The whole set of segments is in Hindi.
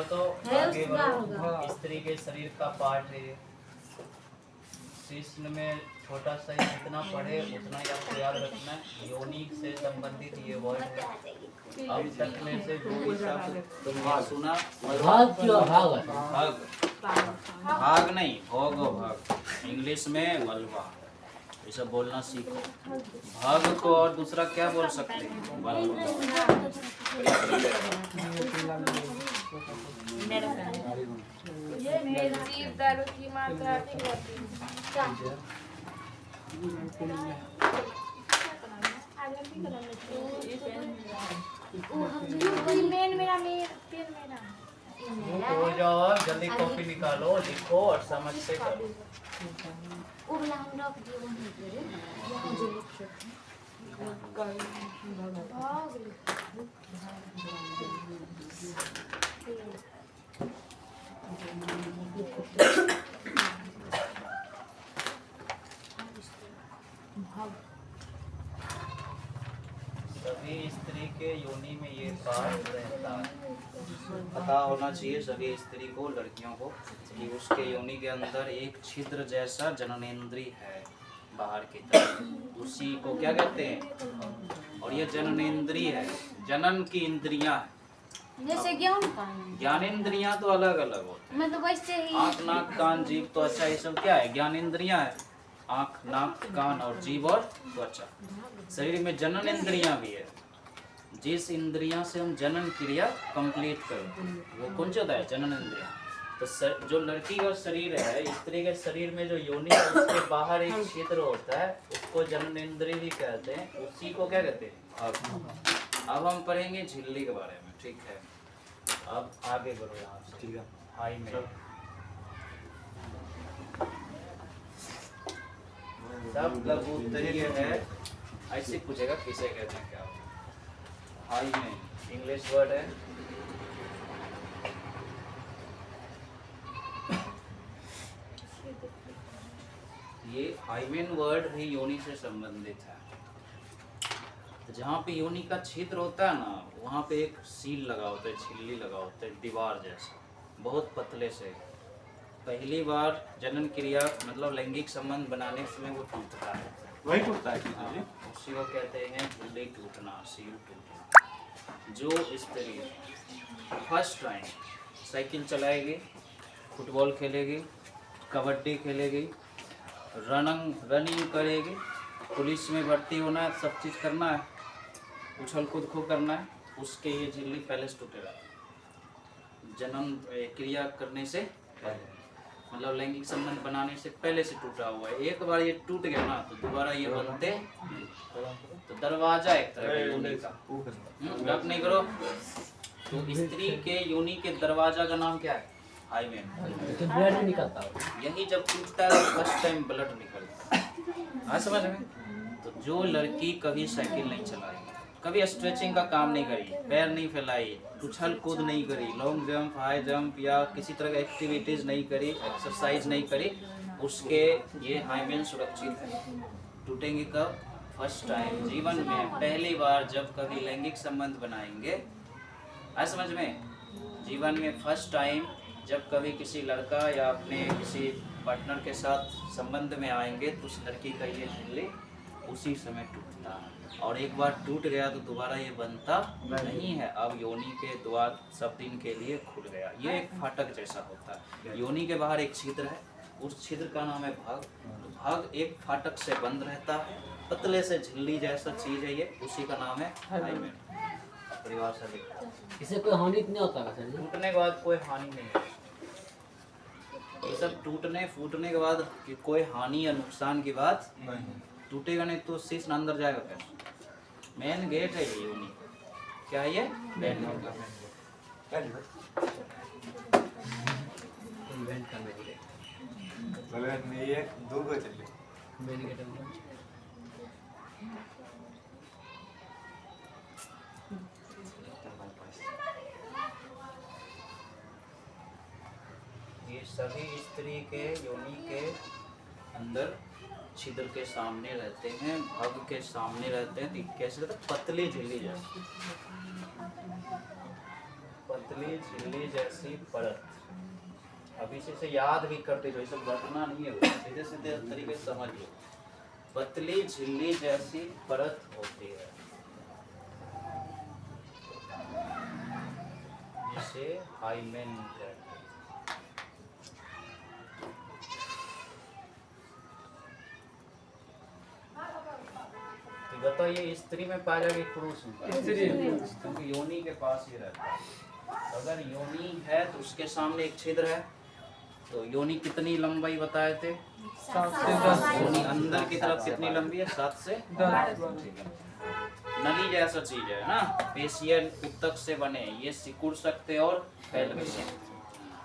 तो आगे बढ़ो। स्त्री के शरीर का पार्ट है। शिष्य में छोटा सा ही जितना पढ़े उतना ही आपको याद रखना है। योनि से संबंधित ये वर्ड है। अब तक में से जो भी शब्द तुमने सुना, भाग क्यों भाग भाग नहीं, भोग भाग, इंग्लिश में वल्वा, ये सब बोलना सीखो। भाग को और दूसरा क्या बोल सकते हैं? वल्वा। जीव दारू की मात्रा अधिक होती है। हो जाओ, जल्दी कॉपी निकालो, लिखो और समझ से करो। सभी स्त्री के योनि में ये पार्ट रहता है। पता होना चाहिए सभी स्त्री को, लड़कियों को, कि उसके योनि के अंदर एक छिद्र जैसा जननेंद्रिय है बाहर की तरफ, उसी को क्या कहते हैं? और ये जननेंद्रिय है, जनन की इंद्रियां है। जैसे ज्ञानेंद्रियां तो अलग अलग होती मैं तो वैसे ही आँख नाक कान जीभ त्वचा, ये सब क्या है? ज्ञानेंद्रियां है। आँख नाक कान और जीभ और त्वचा। शरीर में जनन इंद्रियां भी है। जिस इंद्रियां से हम जनन क्रिया कंप्लीट करते हैं वो कौन सी होता है? जनन इंद्रिया। तो जो लड़की का शरीर है, स्त्री के शरीर में जो योनि है उसके बाहर एक क्षेत्र होता है, उसको जनन इंद्रिय भी कहते हैं। उसी को क्या कहते हैं? अब हम पढ़ेंगे झिल्ली के बारे में, ठीक है? अब आगे बढ़ो यहाँ से, ठीक है? हाई में सब लघु उत्तरीय है। ऐसे पूछेगा किसे कहते हैं, क्या होता है? हाई में इंग्लिश वर्ड है। ये हाइमेन वर्ड भी योनि से संबंधित है। तो जहाँ पे योनि का छिद्र होता है ना, वहाँ पे एक सील लगा होता है, झिल्ली लगा होता है, दीवार जैसा, बहुत पतले से। पहली बार जनन क्रिया मतलब लैंगिक संबंध बनाने समय वो टूटता है। वही टूटता है। उसी को कहते हैं झिल्ली टूटना, सील टूटना। जो स्त्री फर्स्ट टाइम साइकिल चलाएगी, फुटबॉल खेलेगी, कबड्डी खेलेगी, रनिंग करेगी, पुलिस में भर्ती होना है, सब चीज़ करना है, उछल कूद खूब करना है, उसके ये झिल्ली पहले से टूटेगा। जन्म क्रिया करने से पहले, मतलब लैंगिक संबंध बनाने से पहले से टूटा हुआ है। एक बार ये टूट गया ना तो दोबारा ये बनते तो दरवाजा एक तरह का योनि का। गप नहीं करो। तो स्त्री के योनि के दरवाजा का नाम क्या है? हाइमेन। ब्लड निकलता है। यही जब टूटता है तो फर्स्ट टाइम ब्लड निकलता है। हाँ समझ में? तो जो लड़की कभी साइकिल नहीं चलाई, कभी स्ट्रेचिंग का काम नहीं करी, पैर नहीं फैलाई, उछल कूद नहीं करी, लॉन्ग जंप, हाई जंप या किसी तरह का एक्टिविटीज नहीं करी, एक्सरसाइज नहीं करी, उसके ये हाइमेन सुरक्षित है। टूटेंगे कब? फर्स्ट टाइम, जीवन में पहली बार जब कभी लैंगिक संबंध बनाएंगे। आ समझ में? जीवन में फर्स्ट टाइम जब कभी किसी लड़का या अपने किसी पार्टनर के साथ संबंध में आएंगे तो उस लड़की का ये झिल्ली उसी समय टूटता है। और एक बार टूट गया तो दोबारा ये बनता नहीं है। अब योनि के द्वार सब दिन के लिए खुल गया। ये एक फाटक जैसा होता है। योनि के बाहर एक छिद्र है, उस छिद्र का नाम है भाग। तो भाग एक फाटक से बंद रहता है, पतले से झिल्ली जैसा चीज है ये, उसी का नाम है हाइमेन। परिवार से देखा, इससे कोई हानि नहीं होता सर जी? टूटने के बाद कोई हानि नहीं है। ये सब टूटने फूटने के बाद कि कोई हानि या नुकसान की बात नहीं। टूटेगा नहीं तो शिष्य अंदर जाएगा कैसे? मेन गेट है ये योनि। क्या है ये? मेन ये सभी स्त्री के योनि के अंदर छिद्र के सामने रहते हैं, भग के सामने रहते हैं, तो कैसे रहते हैं? पतली झिल्ली जैसी, पतली झिल्ली जैसी परत। अभी से याद भी करते जो, सब रटना नहीं है, सीधे सीधे तरीके से समझ लो। पतली झिल्ली जैसी परत होती है जिसे हाइमेन कहते हैं। तो बताइए स्त्री में पाया जाएगा कि पुरुष में पाया जाएगा? क्योंकि योनि के पास ही रहता है। अगर योनि है तो उसके सामने एक छिद्र है, तो योनि कितनी लंबाई बताए थे? 7 से 10। योनि अंदर की तरफ कितनी लंबी है? 7 से 10। नली जैसा चीज है ना, पेशियल उत्तक से बने, ये सिकुड़ सकते और फैल भी सकते।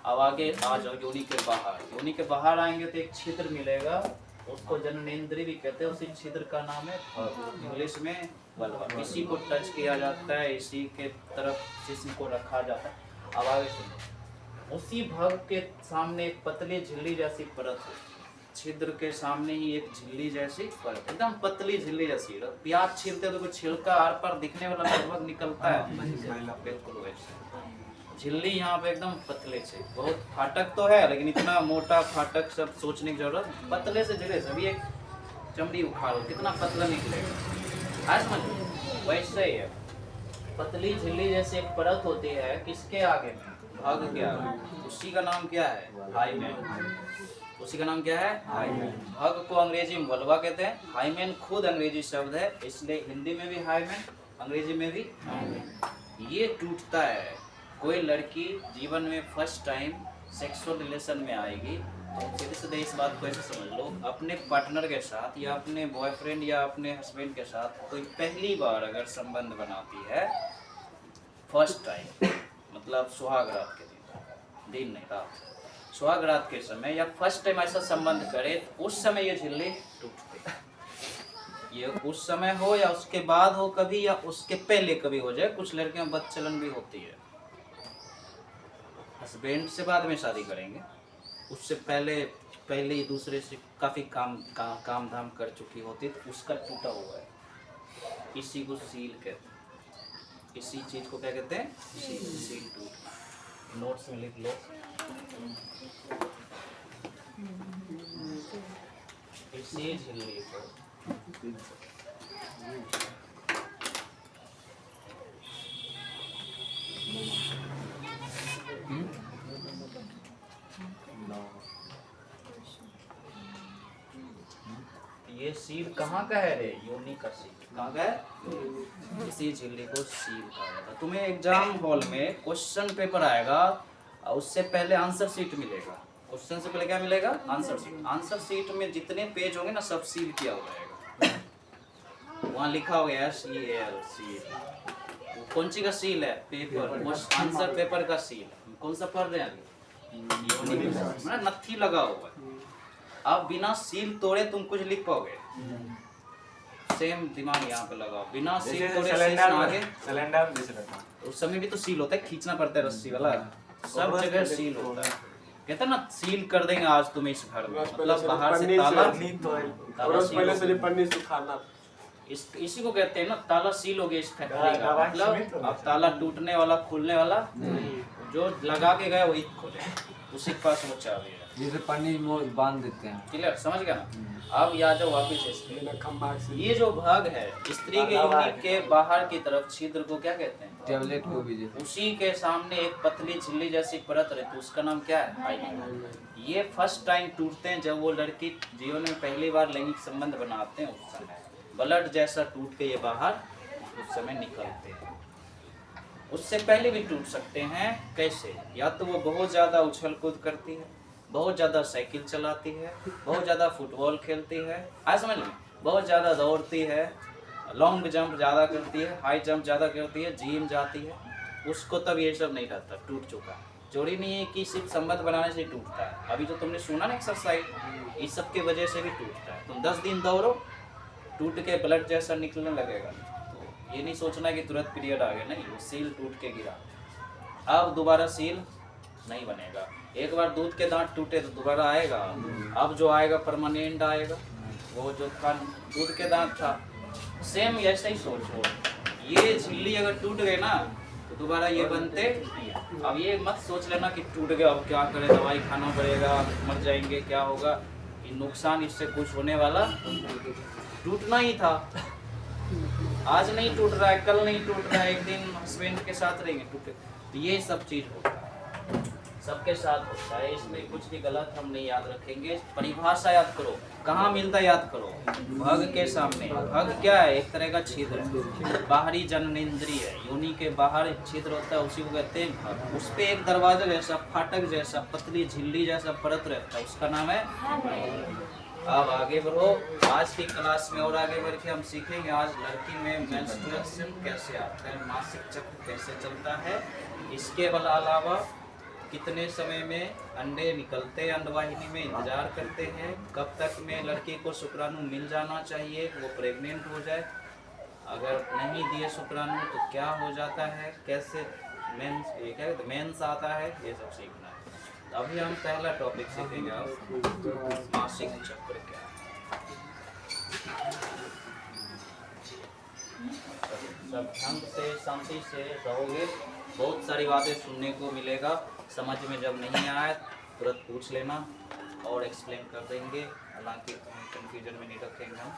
अब आगे आ जाओ योनि के बाहर। योनि के बाहर आएंगे तो एक छिद्र मिलेगा, उसको जननेंद्रिय भी कहते हैं। उसी छिद्र का नाम है भग, इंग्लिश में वल्वा। इसी को टच किया जाता है, इसी के तरफ जिस्म को रखा जाता है। अब आगे सुनो, उसी भग के सामने एक पतली झिल्ली जैसी परत है, छिद्र के सामने ही एक झिल्ली जैसी परत, एकदम पतली झिल्ली जैसी। प्याज छीलते तो कुछ छिलका आर पार दिखने वाला लगभग निकलता है, बिल्कुल वैसे झिल्ली यहाँ पे एकदम पतले से। बहुत फाटक तो है, लेकिन इतना मोटा फाटक सब सोचने की जरूरत, पतले से झिल्ले सभी एक चमड़ी उखाड़ो कितना पतला निकलेगा। आज समझ वैसे ही है, पतली झिल्ली जैसे एक परत होती है, किसके आगे में? भग के आगे। उसी का नाम क्या है? हाइमेन। उसी का नाम क्या है? हाइमेन। भग को अंग्रेजी में वल्वा कहते हैं। हाइमेन खुद अंग्रेजी शब्द है, इसलिए हिंदी में भी हाइमेन, अंग्रेजी में भी हाइमेन। ये टूटता है। कोई लड़की जीवन में फर्स्ट टाइम सेक्सुअल रिलेशन में आएगी तो सीधे सीधे इस बात को ऐसे समझ लो, अपने पार्टनर के साथ या अपने बॉयफ्रेंड या अपने हस्बैंड के साथ कोई पहली बार अगर संबंध बनाती है, फर्स्ट टाइम मतलब सुहाग रात के दिन नहीं रात, सुहाग रात के समय या फर्स्ट टाइम ऐसा संबंध करे तो उस समय ये झिल्ली टूटती है। ये उस समय हो या उसके बाद हो कभी, या उसके पहले कभी हो जाए। कुछ लड़कियां बदचलन भी होती है, हस्बैंड से बाद में शादी करेंगे, उससे पहले ही दूसरे से काफ़ी काम धाम कर चुकी होती है, तो उसका टूटा हुआ है। इसी को सील कहते हैं। इसी चीज़ को क्या कहते हैं? सील टूटना। नोट्स में लिख लो, इसी झिल्ली को ये सील कहाँ का है रे? योनि का सील। कहाँ का है? इसी झिल्ली को सील कहा जाता है। तुम्हें एग्जाम हॉल में क्वेश्चन पेपर आएगा और उससे पहले आंसर शीट मिलेगा। क्वेश्चन से पहले क्या मिलेगा? Answer sheet. आंसर शीट में जितने पेज होंगे ना, सब सील किया हो जाएगा। वहाँ लिखा हो गया CL सील। कौन सी का सील है? पेपर, आंसर पेपर का सील। कौन सा पढ़ रहे हैं? नत्थी लगा हुआ है। अब बिना सील तोड़े तुम कुछ लिख पाओगे? सेम दिमाग यहाँ पे लगाओ, बिना सील तोड़े आगे सिलेंडर जैसे रखा, उस समय भी तो सील होता है, खींचना पड़ता है रस्सी वाला, सब जगह सील होता है। कहते हैं ना सील कर देंगे आज तुम इस घर में, मतलब बाहर से ताला पहले से पन्नी सुखाना, इसी को कहते हैं ना ताला सील हो गया इस फैक्ट्री का। मतलब अब ताला टूटने वाला खुलने वाला जो लगा के गए वही खोले, उसी के पास वो चाबी है। जैसे पन्नी में बांध देते हैं। क्लियर? समझ गया ना? अब या जाओ वापिस इसमें। ये जो भाग है स्त्री के योनि के बाहर की तरफ छिद्र को क्या कहते हैं? टैबलेट को भी उसी के सामने एक पतली झिल्ली जैसी परत रहती है, उसका नाम क्या है? हाइमेन। ये फर्स्ट टाइम टूटते हैं जब वो लड़की जीवन में पहली बार लैंगिक संबंध बनाते हैं, उस समय ब्लड जैसा टूट के ये बाहर उस समय निकलते हैं। उससे पहले भी टूट सकते हैं। कैसे? या तो वो बहुत ज़्यादा उछल कूद करती है, बहुत ज़्यादा साइकिल चलाती है, बहुत ज़्यादा फुटबॉल खेलती है, आज समझ लें, बहुत ज़्यादा दौड़ती है, लॉन्ग जंप ज़्यादा करती है, हाई जंप ज़्यादा करती है, जिम जाती है, उसको तब ये सब नहीं रहता, टूट चुका। जोड़ी नहीं है कि सिर्फ संबंध बनाने से टूटता है। अभी जो तुमने सुना ना एक्सरसाइज, इस सब की वजह से भी टूटता है। तुम 10 दिन दौड़ो, टूट के ब्लड जैसा निकलने लगेगा। तो ये नहीं सोचना कि तुरंत पीरियड आ गया, नहीं, वो सील टूट के गिरा, अब दोबारा सील नहीं बनेगा। एक बार दूध के दांत टूटे तो दोबारा आएगा, अब जो आएगा परमानेंट आएगा। वो जो दूध के दांत था, सेम ऐसा ही सोचो। ये झिल्ली अगर टूट गए ना तो दोबारा ये बनते नहीं है। अब ये मत सोच लेना कि टूट गया अब क्या करें, दवाई खाना पड़ेगा, मर जाएंगे, क्या होगा। ये नुकसान इससे कुछ होने वाला, टूटना ही था। आज नहीं टूट रहा है, कल नहीं टूट रहा है, एक दिन हस्बैंड के साथ रहेंगे टूटे। तो ये सब चीज होता है, सबके साथ होता है। इसमें कुछ भी गलत हम नहीं याद रखेंगे। परिभाषा याद करो, कहाँ मिलता है याद करो, भग के सामने। भग क्या है? एक तरह का छिद्र, बाहरी जननेंद्रिय है, योनि के बाहर छिद्र होता है, उसी को कहते हैं भग। उस पे एक दरवाजा जैसा, फाटक जैसा, पतली झिल्ली जैसा परत रहता है, उसका नाम है। अब आगे बढ़ो, आज की क्लास में और आगे बढ़ के हम सीखेंगे आज लड़की में मेंस्ट्रुएशन कैसे आता है, मासिक चक्र कैसे चलता है, इसके अलावा कितने समय में अंडे निकलते हैं अंडवाहिनी में, इंतजार करते हैं, कब तक में लड़की को शुक्राणु मिल जाना चाहिए वो प्रेग्नेंट हो जाए, अगर नहीं दिए शुक्राणु तो क्या हो जाता है, कैसे मेंस आता है, ये सब सीखना है। अभी हम पहला टॉपिक सीखेंगे अब मासिक चक्र क्या है। सब ढंग से शांति से रहोगे, बहुत सारी बातें सुनने को मिलेगा। समझ में जब नहीं आए तुरंत पूछ लेना और एक्सप्लेन कर देंगे, हालांकि कंफ्यूजन में नहीं रखेंगे, हम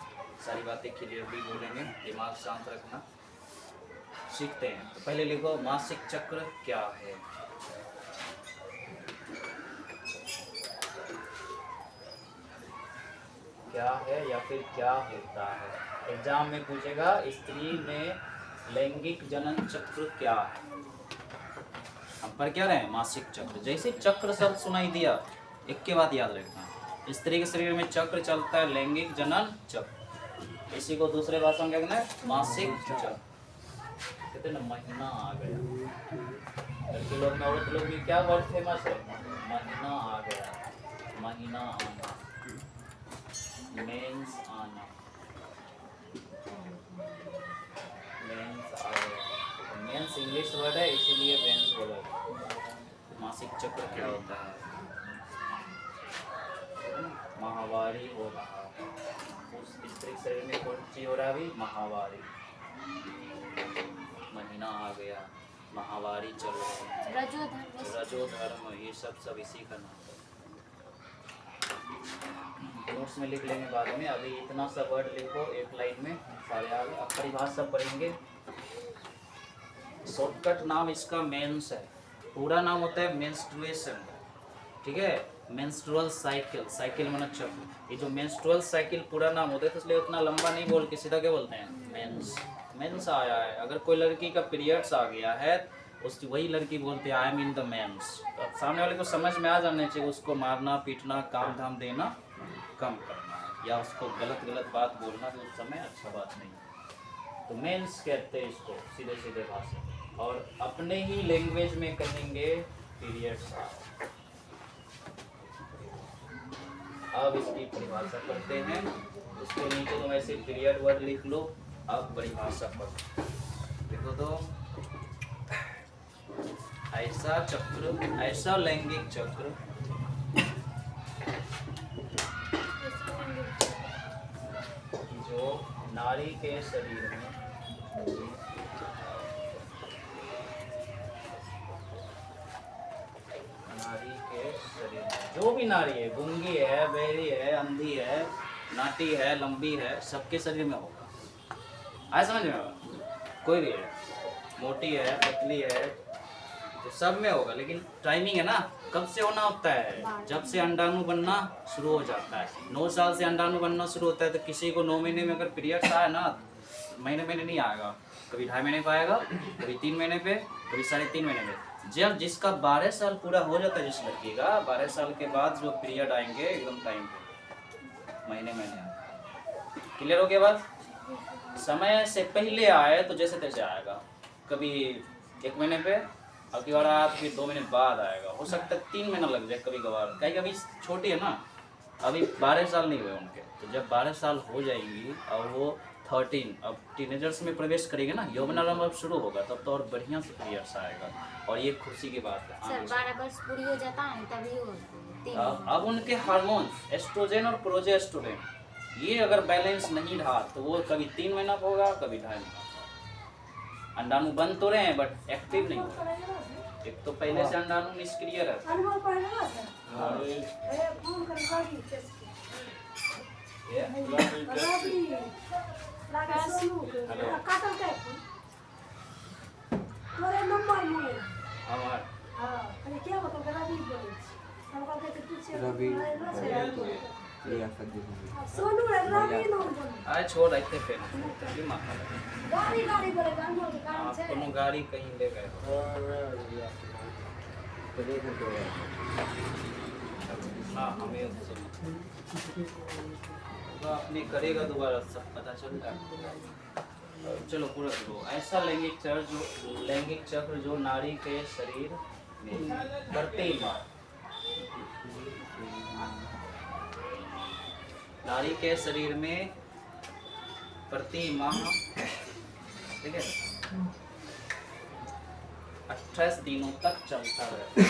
सारी बातें क्लियरली बोलेंगे, दिमाग शांत रखना। सीखते हैं तो पहले लिखो मासिक चक्र क्या है। क्या है या फिर क्या होता है, एग्जाम में पूछेगा स्त्री में लैंगिक जनन चक्र क्या है। हम पर क्या रहे मासिक चक्र, जैसे चक्र शब्द सुनाई दिया एक के बाद याद रखना, स्त्री के शरीर में चक्र चलता है, लैंगिक जनन चक्र, इसी को दूसरे भाषा में क्या कहना है, मासिक चक्र। कहते हैं ना महीना आ गया, लड़के लोग में औरत लोग में क्या वर्ड फेमस है, महीना आ गया, महीना आना, मेंस आना, मेंस आ गया। मेंस इंग्लिश वर्ड है इसीलिए मेंस बोला। मासिक चक्र क्या होता है, माहवारी हो रहा है, उस स्त्री शरीर में कौन सी हो रहा है अभी, माहवारी, महीना आ गया, माहवारी चल रहा है, रजोधर्म, ये सब इसी का नाम है। नोट्स में लिख लेंगे बाद में, अभी इतना सा वर्ड लिखो एक लाइन में सारे आगे। अब परिभाषा पढ़ेंगे। शॉर्टकट नाम इसका मेंस है, पूरा नाम होता है मेंस्ट्रुएशन, ठीक है, मेंस्ट्रुअल साइकिल, साइकिल माना चक्र। ये जो मेंस्ट्रुअल साइकिल पूरा नाम होता है तो इसलिए उतना लंबा नहीं बोल के सीधा क्या बोलते हैं, मेंस। मेंस आया है, अगर कोई लड़की का पीरियड्स आ गया है उसकी वही लड़की बोलते हैं I am in the men's. अब सामने वाले को समझ में आ जाना चाहिए, उसको मारना पीटना काम धाम देना कम करना है, या उसको गलत बात बोलना भी उस समय अच्छा बात नहीं है। तो मेंस कहते हैं इसको सीधे सीधे भाषा, और अपने ही लैंग्वेज में कहेंगे पीरियड्स। अब इसकी परिभाषा करते हैं, उसके नीचे तुम ऐसे पीरियड वर्ड लिख लो। अब परिभाषा पढ़ो, देखो तो ऐसा चक्र, ऐसा लैंगिक चक्र जो नारी के शरीर में जो भी नारी है, गूंगी है, बहरी है, अंधी है, नाटी है, लंबी है, सबके शरीर में होगा। आया समझ में होगा, कोई भी है, मोटी है, पतली है, तो सब में होगा। लेकिन टाइमिंग है ना, कब से होना होता है, जब से अंडाणु बनना शुरू हो जाता है। 9 साल से अंडाणु बनना शुरू होता है, तो किसी को 9 महीने में अगर पीरियड्स आए ना, महीने नहीं आएगा, कभी 2.5 महीने पे आएगा, कभी 3 महीने पे, कभी 3.5 महीने पे। जब जिसका 12 साल पूरा हो जाता है, जिस लड़की का 12 साल के बाद जो पीरियड आएंगे एकदम टाइम पे, महीने क्लियर हो गया बात। समय से पहले आए तो जैसे तैसे आएगा, कभी 1 महीने पे, अब की बार आया तो फिर 2 महीने बाद आएगा, हो सकता है 3 महीना लग जाए कभी कभार, कहीं कभी छोटी है ना, अभी 12 साल नहीं हुए उनके। तो जब 12 साल हो जाएंगी और वो 13 अब टीनेजर्स में प्रवेश करेंगे ना, यौवनारंभ अब शुरू होगा, तब तो और बढ़िया से पीरियड्स आएगा, और ये खुशी की बात है। सर 12 वर्ष पूरी हो जाता है तभी वो अब उनके हार्मोन एस्ट्रोजन और प्रोजेस्टेरोन ये अगर बैलेंस नहीं रहा तो वो कभी 3 महीना का होगा, कभी 2.5 महीना का। अंडाणु बन तो रहे हैं बट एक्टिव नहीं हो रहे। एक तो पहले से अंडाणु निष्क्रिय रहता है। हमार रवि लियाकत आए छोड़ रखे फिर ये माथा लगा। आप कोनो गाड़ी कहीं ले गए हो? हाँ हमें उससे वो अपने करेगा दोबारा सब पता चल जाएगा। चलो पूरा करो। ऐसा लैंगिक चक्र जो नारी के शरीर में प्रति माह नारी के शरीर में प्रति माह, ठीक है, 28 दिनों तक चलता है।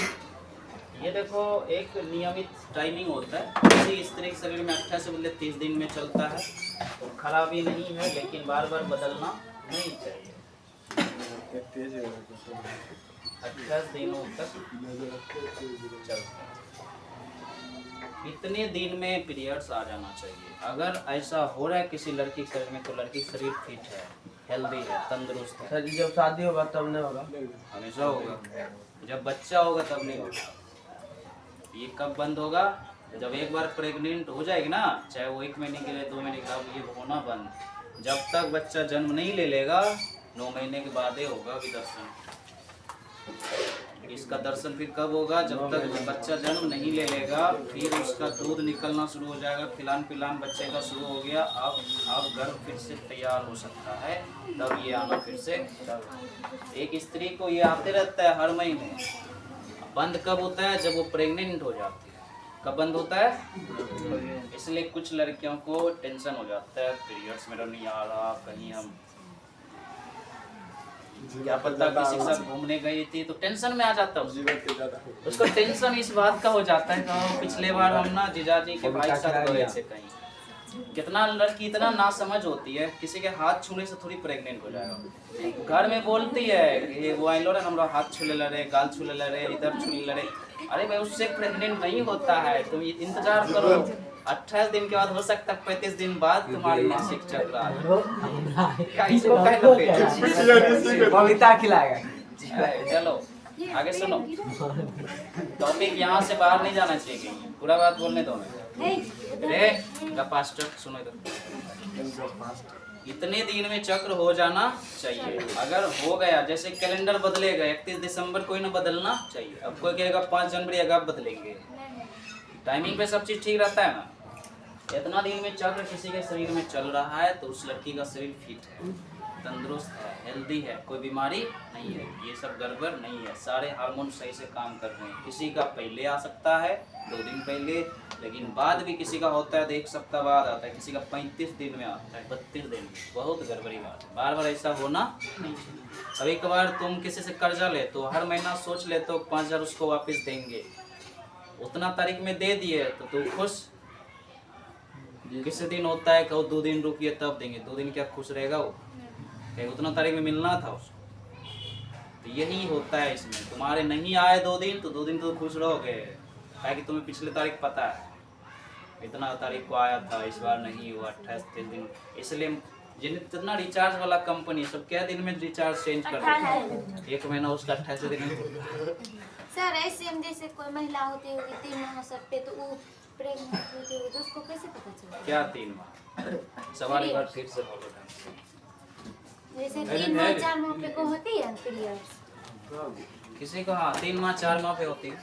ये देखो एक नियमित टाइमिंग होता है। किसी स्त्री के शरीर में 28 से बदले 30 दिन में चलता है तो खराबी नहीं है, लेकिन बार बार बदलना नहीं चाहिए। 28 दिनों तक चलता है। इतने दिन में पीरियड्स आ जाना चाहिए। अगर ऐसा हो रहा है किसी लड़की के शरीर में तो लड़की का शरीर फिट है, हेल्दी है, तंदुरुस्त है। सर जी जब शादी होगा तब नहीं होगा? हमेशा होगा। जब बच्चा होगा तब नहीं होगा। ये कब बंद होगा? जब एक बार प्रेग्नेंट हो जाएगी ना, चाहे वो 1 महीने के लिए 2 महीने का, ये होना बंद। जब तक बच्चा जन्म नहीं ले लेगा 9 महीने के बाद ही होगा विदर्शन। इसका दर्शन फिर कब होगा? जब तक बच्चा जन्म नहीं ले लेगा। फिर उसका दूध निकलना शुरू हो जाएगा, खिलान पिलान बच्चे का शुरू हो गया। अब गर्भ फिर से तैयार हो सकता है, तब ये आना फिर से। एक स्त्री को ये आते रहता है हर महीने। बंद कब होता है? जब वो प्रेग्नेंट हो जाती है। कब बंद होता है? इसलिए कुछ लड़कियों को टेंशन हो जाता है, पीरियड्स मेरा नहीं आ रहा, कहीं हम क्या पता किसी के साथ घूमने गई थी तो टेंशन में आ जाता है। उसको टेंशन इस बात का हो जाता है कि पिछले बार हम ना जीजाजी के भाई के साथ गए थे कहीं। कितना लड़की इतना नासमझ होती है, किसी के हाथ छूने से थोड़ी प्रेग्नेंट हो जाएगा। घर में बोलती है कि वो आइलो रे हमरा हाथ छूले लड़े, गाल छूले लड़े, इधर छूले लड़े। अरे भाई उससे प्रेग्नेंट नहीं होता है, तुम इंतजार करो। 28 दिन के बाद हो सकता है 35 दिन बाद तुम्हारी मासिक चक्र आ जाए। इसको बबीता खिलाएगा। चलो आगे सुनो। टॉपिक यहाँ से बाहर नहीं जाना चाहिए, पूरा बात बोलने दो। रे पास्टर सुनो इधर। इतने दिन में चक्र हो जाना चाहिए। अगर हो गया, जैसे कैलेंडर बदलेगा 31 दिसंबर कोई ना बदलना चाहिए। अब कोई कहेगा 5 जनवरी अगर बदलेंगे, टाइमिंग पे सब चीज ठीक रहता है ना। इतना दिन में चक्र किसी के शरीर में चल रहा है तो उस लड़की का शरीर फिट है, तंदुरुस्त है, हेल्दी है, कोई बीमारी नहीं है, ये सब गड़बड़ नहीं है, सारे हार्मोन सही से काम कर रहे हैं। किसी का पहले आ सकता है 2 दिन पहले, लेकिन बाद भी किसी का होता है तो 1 सप्ताह बाद आता है, किसी का 35 दिन में आता है, 32 दिन में। बहुत गड़बड़ी बात है, बार बार ऐसा होना नहीं चाहिए। कभी कभार तुम किसी से कर्जा ले तो हर महीना सोच ले तो 5,000 उसको वापस देंगे, उतना तारीख में दे दिए तो तू खुश। किसी दिन होता है कि 2 दिन रुकिए तब देंगे, 2 दिन क्या खुश रहेगा वो? उतना तारीख में मिलना था उसको। तो यही होता है इसमें, तुम्हारे नहीं आए 2 दिन तो 2 दिन तो खुश रहोगे, कि तुम्हें पिछले तारीख पता है इतना तारीख को आया था, इस बार नहीं हुआ 28 दिन। इसलिए जितना रिचार्ज वाला कंपनी सब क्या दिन में रिचार्ज चेंज कर देता है, 1 महीना उसका 28 दिन में। सर ऐसे हम जैसे कोई महिला होती होगी 3 माह सब पे, तो वो प्रेग्नेंट होती होगी तो उसको कैसे पता चलेगा? क्या 3 माह? सवाल एक बार फिर से बोलो। जैसे 3 माह 4 माह पे को होती है पीरियड्स, किसी को हाँ 3 माह 4 माह पे होती है।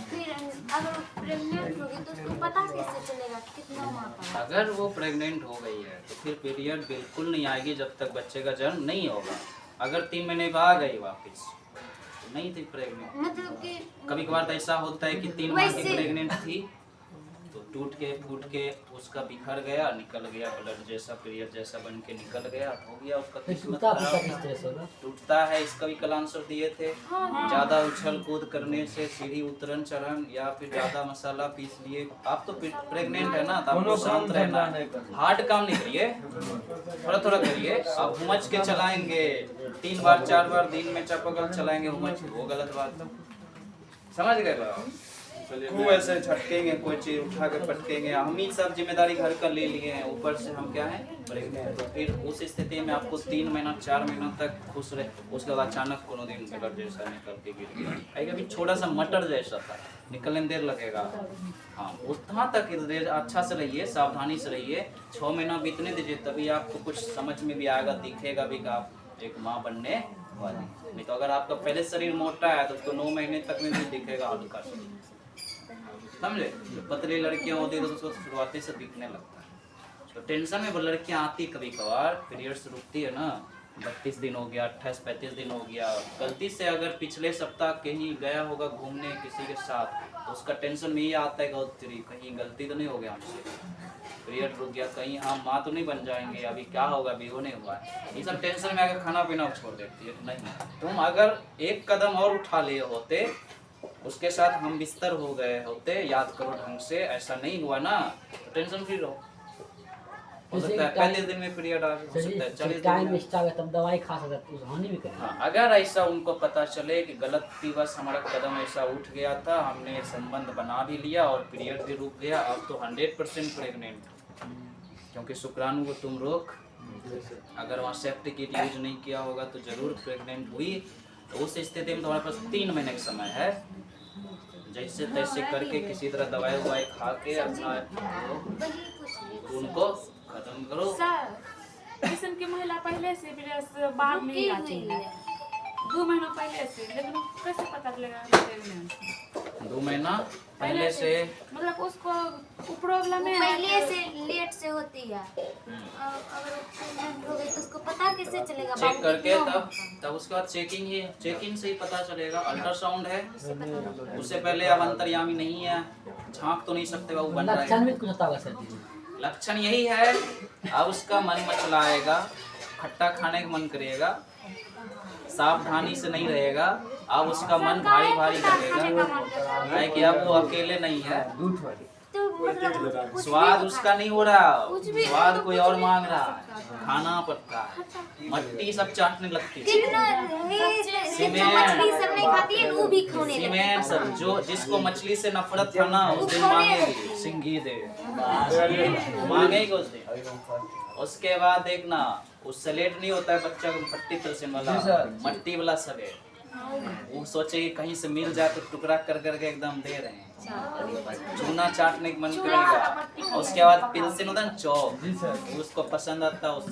फिर अगर वो प्रेग्नेंट होगी तो उसको पता कैसे चलेगा कितना माह का? अगर वो प्रेग्नेंट हो गई है तो फिर पीरियड बिल्कुल नहीं आएगी जब तक बच्चे का जन्म नहीं होगा। अगर 3 महीने बाद आ गई वापस नहीं थी प्रेग्नेंट, मतलब कि कभी कभार तो ऐसा होता है कि 3 माह की वैसे- प्रेग्नेंट थी तो टूट के फूट के उसका बिखर गया, निकल गया ब्लड जैसा, पीरियड जैसा बन के निकल गया, हो गया उसका फिर किस्मत टूटा फूटा खराब। किस तरह से होगा? टूटता है, इसका भी कल आंसर दिए थे। ज्यादा उछल कूद करने से, सीढ़ी उतरन चढ़न, या फिर ज्यादा मसाला पीस लिए। आप तो प्रेग्नेंट है ना, तो आपको शांत रहना है, हार्ड काम नहीं करिए, थोड़ा थोड़ा करिए। आप हुमच के चलाएंगे 3 बार 4 बार दिन में चपकल चलाएंगे हुमच, वो गलत बात है। समझ गए आप? खूब ऐसे झटकेंगे, कोई चीज उठा के पटकेंगे, हम ही सब जिम्मेदारी घर का ले लिए हैं, ऊपर से हम क्या है प्रेग्नेंट। तो फिर उस स्थिति में आपको 3 महीना 4 महीना तक खुश रहे, उसके बाद अचानक कोनो दिन ब्लड जैसा निकल के गिर गया। अभी छोटा सा मटर जैसा था, निकलने में देर लगेगा। हाँ, उतना तक अच्छा से रहिए, सावधानी से रहिए। 6 महीना बीतने दीजिए, तभी आपको कुछ समझ में भी आएगा, दिखेगा भी कि आप एक माँ बनने वाली। नहीं तो अगर आपका पहले शरीर मोटा है तो उसको 9 महीने तक में भी दिखेगा हल्का सा, समझे। जो पतली लड़कियां होती है तो उसको शुरुआती से दिखने लगता है। तो टेंशन में वो लड़कियां आती कभी कभार, पीरियड्स रुकती है ना, 32 दिन हो गया, 28-35 दिन हो गया, गलती से अगर पिछले सप्ताह कहीं गया होगा घूमने किसी के साथ, तो उसका टेंशन में ये आता है कि कहीं गलती तो नहीं हो गया हमसे, पीरियड रुक गया, कहीं हम माँ तो नहीं बन जाएंगे, अभी क्या होगा, अभी वो नहीं हुआ है। ये सब टेंशन में आकर खाना पीना छोड़ देती है। नहीं, तुम अगर एक कदम और उठा लिए होते, उसके साथ हम बिस्तर हो गए होते, याद करो ढंग से, ऐसा नहीं हुआ ना, तो टेंशन फ्री रहो। हो सकता है 35 दिन में पीरियड आ सकता है, 40 दिन टाइम में। एक्स्ट्रा तब दवाई खा सकते हैं, तो हानि भी करेगा। हाँ, अगर ऐसा उनको पता चले कि गलतीवश हमारा कदम ऐसा उठ गया था, हमने संबंध बना भी लिया और पीरियड भी रुक गया, अब तो 100% प्रेग्नेंट, क्योंकि शुक्राणु को तुम रोक, अगर वहाँ सेफ्टी किट यूज नहीं किया होगा तो जरूर प्रेग्नेंट हुई। तो उस स्थिति में तुम्हारे पास 3 महीने का समय है, जैसे तैसे करके किसी तरह दवाई ववाई खा के अपना उनको खत्म करो। सर किस्म की महिला पहले से पीरियड्स बाद में ही आती है, 2 महीनों पहले से, लेकिन कैसे पता चलेगा प्रेग्नेंट? 2 महीना पहले से मतलब उसको प्रॉब्लम है, पहले से लेट से होती है, अगर प्रेग्नेंट हो गई तो उसको पता कैसे चलेगा? चेक बाबू करके क्यों तब उसके बाद चेकिंग से ही पता चलेगा। अल्ट्रासाउंड है, उससे पहले अब अंतर्यामी नहीं है, झांक तो नहीं सकते बाबू बन रहा लक्षण है। भी कुछ होता होगा सर जी? लक्षण यही है, अब उसका मन मचलाएगा, खट्टा खाने का मन करेगा, सावधानी से नहीं रहेगा, अब उसका मन भारी भारी लगेगा, है कि अब वो अकेले नहीं है, तो मतलब स्वाद उसका नहीं हो रहा, स्वाद कोई और मांग रहा है, खाना पड़ता है, मट्टी सब चाटने लगती है, कितना सीमेंट। मछली सब नहीं खाती है, वो भी खाने लगती है। सीमेंट सब, जो जिसको मछली से नफरत था ना, उस दिन मांगेगी, सिंघी दे मांगेगी उस दिन। उसके बाद देखना, वो सलेट नहीं होता है बच्चा को 30% वाला, मट्टी वाला सलेट, वो सोचे कि कहीं से मिल जाए तो टुकड़ा कर करके एकदम दे रहे हैं, चूना चाटने का मन करेगा। और उसके बाद पिलसिन होता है ना चौक, उसको पसंद आता है, उस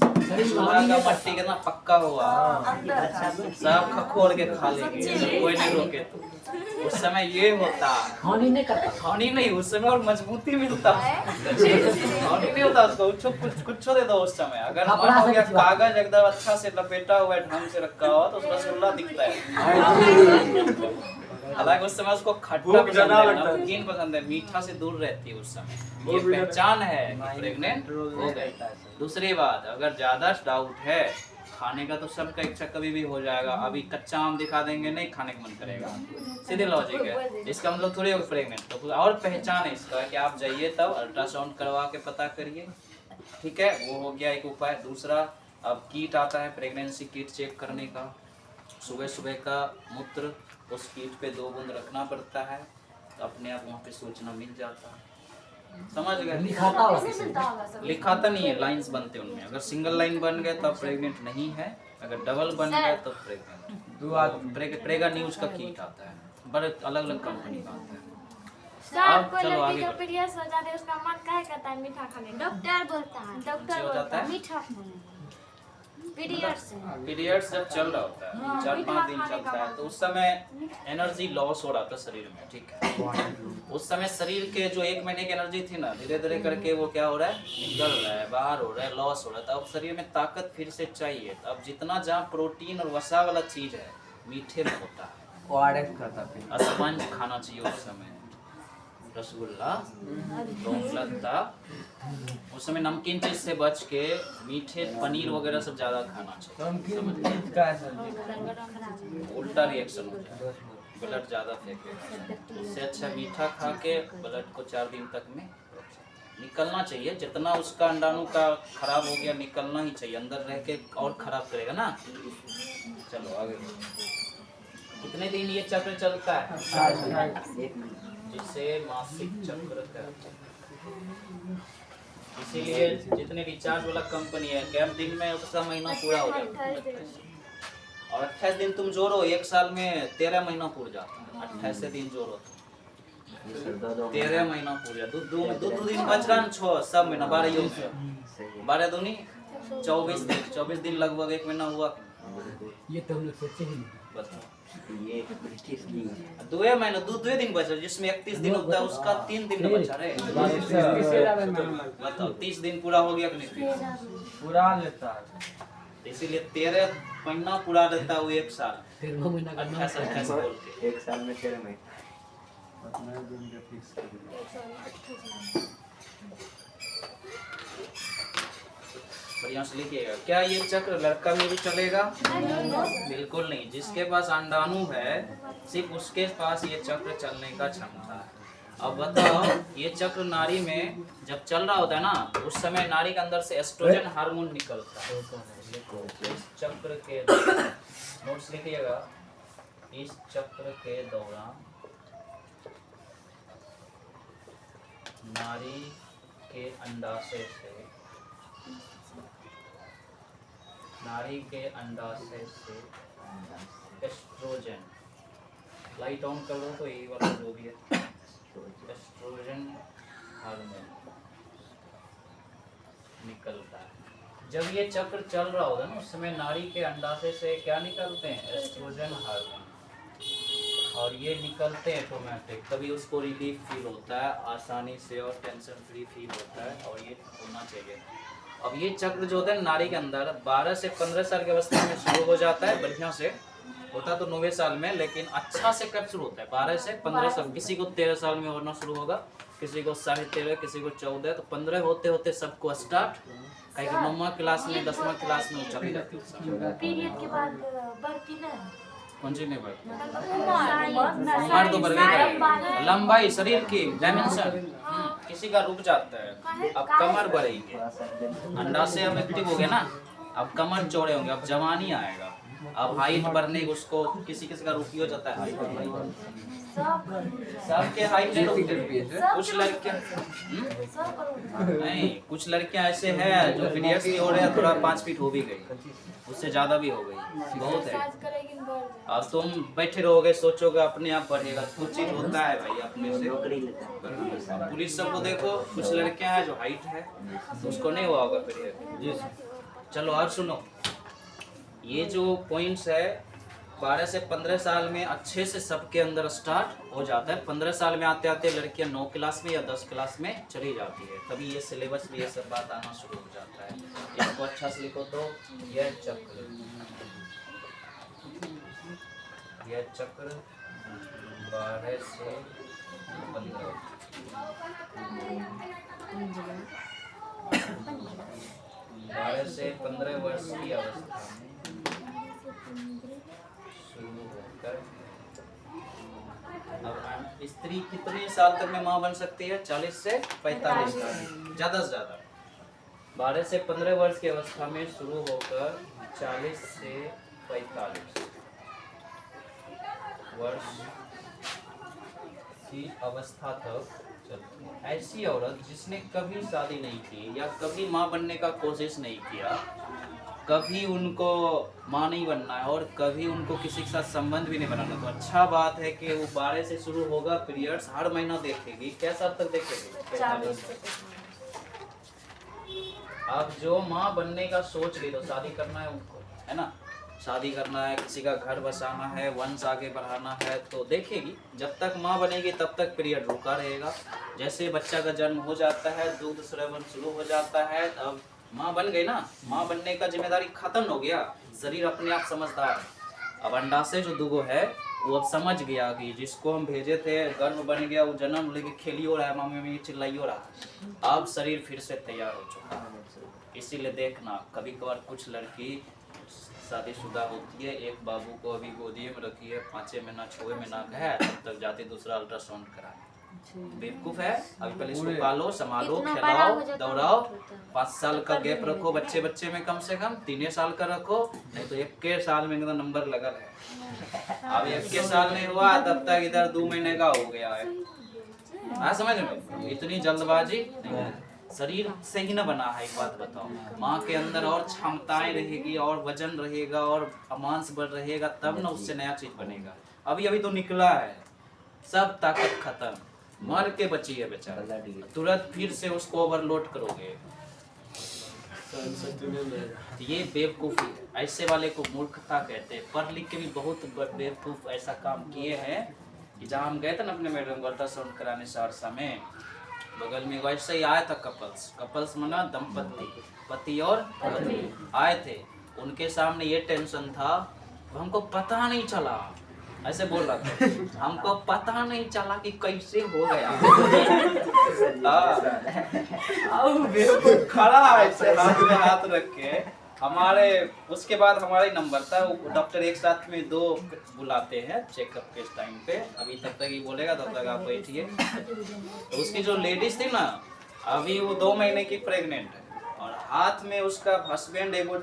चूल्हा का मट्टी कितना पक्का हुआ, सब खखोर के खा लेंगे, कोई नहीं रोके। तो उस समय ये होता, हानि नहीं करता। खानी नहीं, उस समय और मजबूती मिलता, खानी नहीं होता उसको, कुछ दे दो उस समय। अगर मन हो गया कागज एकदम अच्छा से लपेटा हुआ है, ढंग से रखा हुआ, तो उसका रसगुल्ला दिखता है। हालांकि उस समय उसको खट्टा पसंद है, नमकीन पसंद है, मीठा से दूर रहती है उस समय। ये पहचान है कि प्रेग्नेंट हो गई। दूसरी बात, अगर ज्यादा डाउट है खाने का, तो सबका इच्छा कभी भी हो जाएगा। अभी कच्चा आम दिखा देंगे, नहीं खाने का मन करेगा, सीधे लॉजिक है। इसका मतलब थोड़ी होगा प्रेग्नेंट। तो और पहचान है इसका कि आप जाइए तब अल्ट्रासाउंड करवा के पता करिए, ठीक है, वो हो गया एक उपाय। दूसरा, अब किट आता है प्रेगनेंसी किट चेक करने का, सुबह सुबह का मूत्र उस किट पे 2 बूंद रखना पड़ता है, तो अपने आप वहाँ पे सूचना मिल जाता है। समझ गए? लिखाता होगा किसी? लिखाता नहीं है, लाइंस बनते उनमें। अगर सिंगल लाइन बन गए तब प्रेग्नेंट नहीं है, अगर डबल बन गए तो प्रेग्नेंट। प्रेगा न्यूज का किट आता है, बड़े अलग अलग कंपनी का आता है। सर अब कोई चलो लड़की आगे का बढ़ो। पीरियड्स हो जाता है, उसका मन काहे करता है मीठा खाने का? डॉक्टर बोलता है डॉक्टर हो जाता बोलता है? है मीठा खाने, पीरियड्स है। पीरियड्स जब चल रहा होता है, 4-5 दिन चलता है, तो उस समय एनर्जी लॉस हो रहा था शरीर में, ठीक है। उस समय शरीर के जो 1 महीने की एनर्जी थी ना, धीरे धीरे करके वो क्या हो रहा है, निकल रहा है, बाहर हो रहा है, लॉस हो रहा था। अब शरीर में ताकत फिर से चाहिए। अब जितना जहाँ प्रोटीन और वसा वाला चीज है, मीठे में होता है, ORS खाता फिर। स्पंज खाना चाहिए उस समय। रसगुल्ला, रौनकता, उस समय नमकीन चीज से बच के मीठे पनीर वगैरह सब ज्यादा खाना चाहिए। नमकीन चीज का है सर। उल्टा रिएक्शन हो जाए, ब्लड ज्यादा फेंके। इससे अच्छा मीठा खा के ब्लड को 4 दिन तक में निकलना चाहिए। जितना उसका अंडाणु का खराब हो गया निकलना ही चाहिए, अंदर रह के और खराब करेगा ना। चलो आगे। कितने दिन ये चक्र चलता है? जिसे मासिक चक्र कहते हैं। इसीलिए जितने रिचार्ज वाला कंपनी है, कैम दिन में उसका महीना पूरा हो जाता है। और 28 दिन तुम जोड़ो, 1 साल में 13 महीना पूरा जाता है। 28 दिन जोड़ो तो 13 महीना पूरा। दो दिन बच रहा है 6 सब महीना 12 योग से 12 दूनी 24 दिन। 24 दिन लगभग 1 महीना हुआ। ये तो हम लोग सोचे ही नहीं। बताओ ये 2 महीना 2 दिन बचा, जिसमें 31 दिन होता है उसका 3 दिन न बचा रहे। बताओ 30 दिन पूरा हो गया कि नहीं? पूरा लेता है। इसीलिए 13 महीना पूरा रहता है वो 1 साल। 13वां महीना का 28 बोल के 1 साल में 13 महीने। बढ़िया से लिखिएगा। क्या ये चक्र लड़का में भी चलेगा? बिल्कुल नहीं। जिसके पास अंडाणु है सिर्फ उसके पास ये चक्र चलने का क्षमता है। अब बताओ, ये चक्र नारी में जब चल रहा होता है ना, उस समय नारी के अंदर से एस्ट्रोजन हार्मोन निकलता है। इस चक्र के नोट्स लिखिएगा। इस चक्र के दौरान नारी के अंडाशय से एस्ट्रोजन, लाइट ऑन कर दो तो यही वाला जो भी है एस्ट्रोजन हार्मोन निकलता है। जब ये चक्र चल रहा होगा ना, उस समय नारी के अंडाशय से क्या निकलते हैं? Estrogen hormone. और ये निकलते हैं ऑटोमेटिक, तभी उसको रिलीफ फील होता है आसानी से और टेंशन फ्री फील होता है। और ये होना चाहिए। अब ये चक्र जो होता है नारी के अंदर 12 से 15 साल की अवस्था में शुरू हो जाता है। बढ़िया से होता तो 9वें साल में, लेकिन अच्छा से कब शुरू होता है? 12 से 15 साल। किसी को 13 साल में होना शुरू होगा, किसी को 13.5, किसी को 14। तो 15 होते होते सबको स्टार्ट, कहीं 9वां क्लास में 10वां क्लास में चली जाती है। पीरियड के बाद बढ़ती ना कौन सी नहीं बढ़ती? उम्र उम्र तो बढ़ गई, लंबाई शरीर की डायमेंशन किसी का रुक जाता है। अब कमर बढ़ेगी, अंडा से अब एक्टिव हो गया ना, अब कमर चौड़े होंगे, अब जवानी आएगा। अब हाइट बढ़ने उसको किसी किसी का रुकी हो जाता है। सबके हाइट नहीं रुकते। कुछ लड़कियां नहीं, कुछ लड़कियां ऐसे हैं जो पीरियड्स की हो रहे हैं, थोड़ा 5 फीट हो भी गई, उससे ज्यादा भी हो गई, बहुत है। अब तुम बैठे रहोगे सोचोगे अपने आप बढ़ेगा, कुछ चीज होता है भाई अपने से। पुलिस सबको देखो, कुछ लड़कियां हैं जो हाइट है, उसको नहीं हुआ होगा पीरियड। चलो और सुनो, ये जो पॉइंट्स है 12 से 15 साल में अच्छे से सबके अंदर स्टार्ट हो जाता है। 15 साल में आते आते लड़कियां 9 क्लास में या 10 क्लास में चली जाती है, तभी ये सिलेबस में ये सब बात आना शुरू हो जाता है। इसको अच्छा से लिखो तो यह चक्र 12 से 15 12 से 15 वर्ष की अवस्था में शुरू होकर, अब स्त्री कितने साल तक में माँ बन सकती है? 40 से 45 साल, ज़्यादा से ज़्यादा। 12 से 15 वर्ष की अवस्था में शुरू होकर 40 से 45 वर्ष की अवस्था तक चलती है। ऐसी औरत जिसने कभी शादी नहीं की या कभी माँ बनने का कोशिश नहीं किया, कभी उनको माँ नहीं बनना है और कभी उनको किसी के साथ संबंध भी नहीं बनाना, तो अच्छा बात है कि वो 12 से शुरू होगा, पीरियड्स हर महीना देखेगी। क्या साल तक देखेगी? 45। अब जो माँ बनने का सोच रही तो शादी करना है उनको, है ना, शादी करना है, किसी का घर बसाना है, वंश आगे बढ़ाना है, तो देखेगी। जब तक माँ बनेगी तब तक पीरियड रुका रहेगा। जैसे बच्चा का जन्म हो जाता है, दूध स्रावन शुरू हो जाता है, अब माँ बन गई ना, माँ बनने का जिम्मेदारी खत्म हो गया, शरीर अपने आप समझदार है, अब अंडाशय जो दुगो है वो अब समझ गया कि जिसको हम भेजे थे गर्भ बन गया, वो जन्म लेके खेलियो रहा है, मम्मी मम्मी चिल्लाइयो रहा। अब शरीर फिर से तैयार हो चुका है। इसीलिए देखना कभी कभार कुछ लड़की शादीशुदा होती है, एक बाबू को अभी गोदी में रखी है, 5 महीना 6 महीना का है, तब तक जाते दूसरा अल्ट्रासाउंड कराने। बेवकूफ है। अभी पहले इसको पालो, संभालो, इतना बड़ा खिलाओ, हो जाता है, दौड़ाओ। होता है। 5 साल का गैप रखो बच्चे बच्चे में, कम से कम 3 साल का रखो, नहीं तो 1 साल में एकदम नंबर लगल है। अब 1 साल नहीं हुआ तब तक इधर 2 महीने का हो गया है। हाँ समझ में, इतनी जल्दबाजी नहीं। शरीर से ही ना बना है। एक बात बताओ, माँ के अंदर और क्षमताएं रहेगी और वजन रहेगा और मांस बढ़ रहेगा, तब ना उससे नया चीज बनेगा। अभी अभी तो निकला है, सब ताकत खत्म, मर के बची है बेचारा, तुरंत फिर से उसको ओवरलोड करोगे। ये बेवकूफ़ी है, ऐसे वाले को मूर्खता कहते हैं। पढ़ लिख के भी बहुत बेवकूफ ऐसा काम किए हैं कि जहाँ हम गए थे ना अपने मैडम को अल्ट्रासाउंड कराने सहरसा में, बगल में वैसे ही आया था कपल्स मना दंपति, पति और पत्नी आए थे। उनके सामने ये टेंशन था, हमको पता नहीं चला, ऐसे बोल रहा था, हमको पता नहीं चला कि कैसे हो गया। खड़ा ऐसे हाथ में हाथ रख के हमारे, उसके बाद हमारा ही नंबर था। वो डॉक्टर एक साथ में 2 बुलाते हैं चेकअप के टाइम पे। अभी तब तक ही बोलेगा, तब तक आप बैठिए। तो उसकी जो लेडीज थी ना, अभी वो 2 महीने की प्रेग्नेंट है और हाथ में उसका हस्बैंड एगो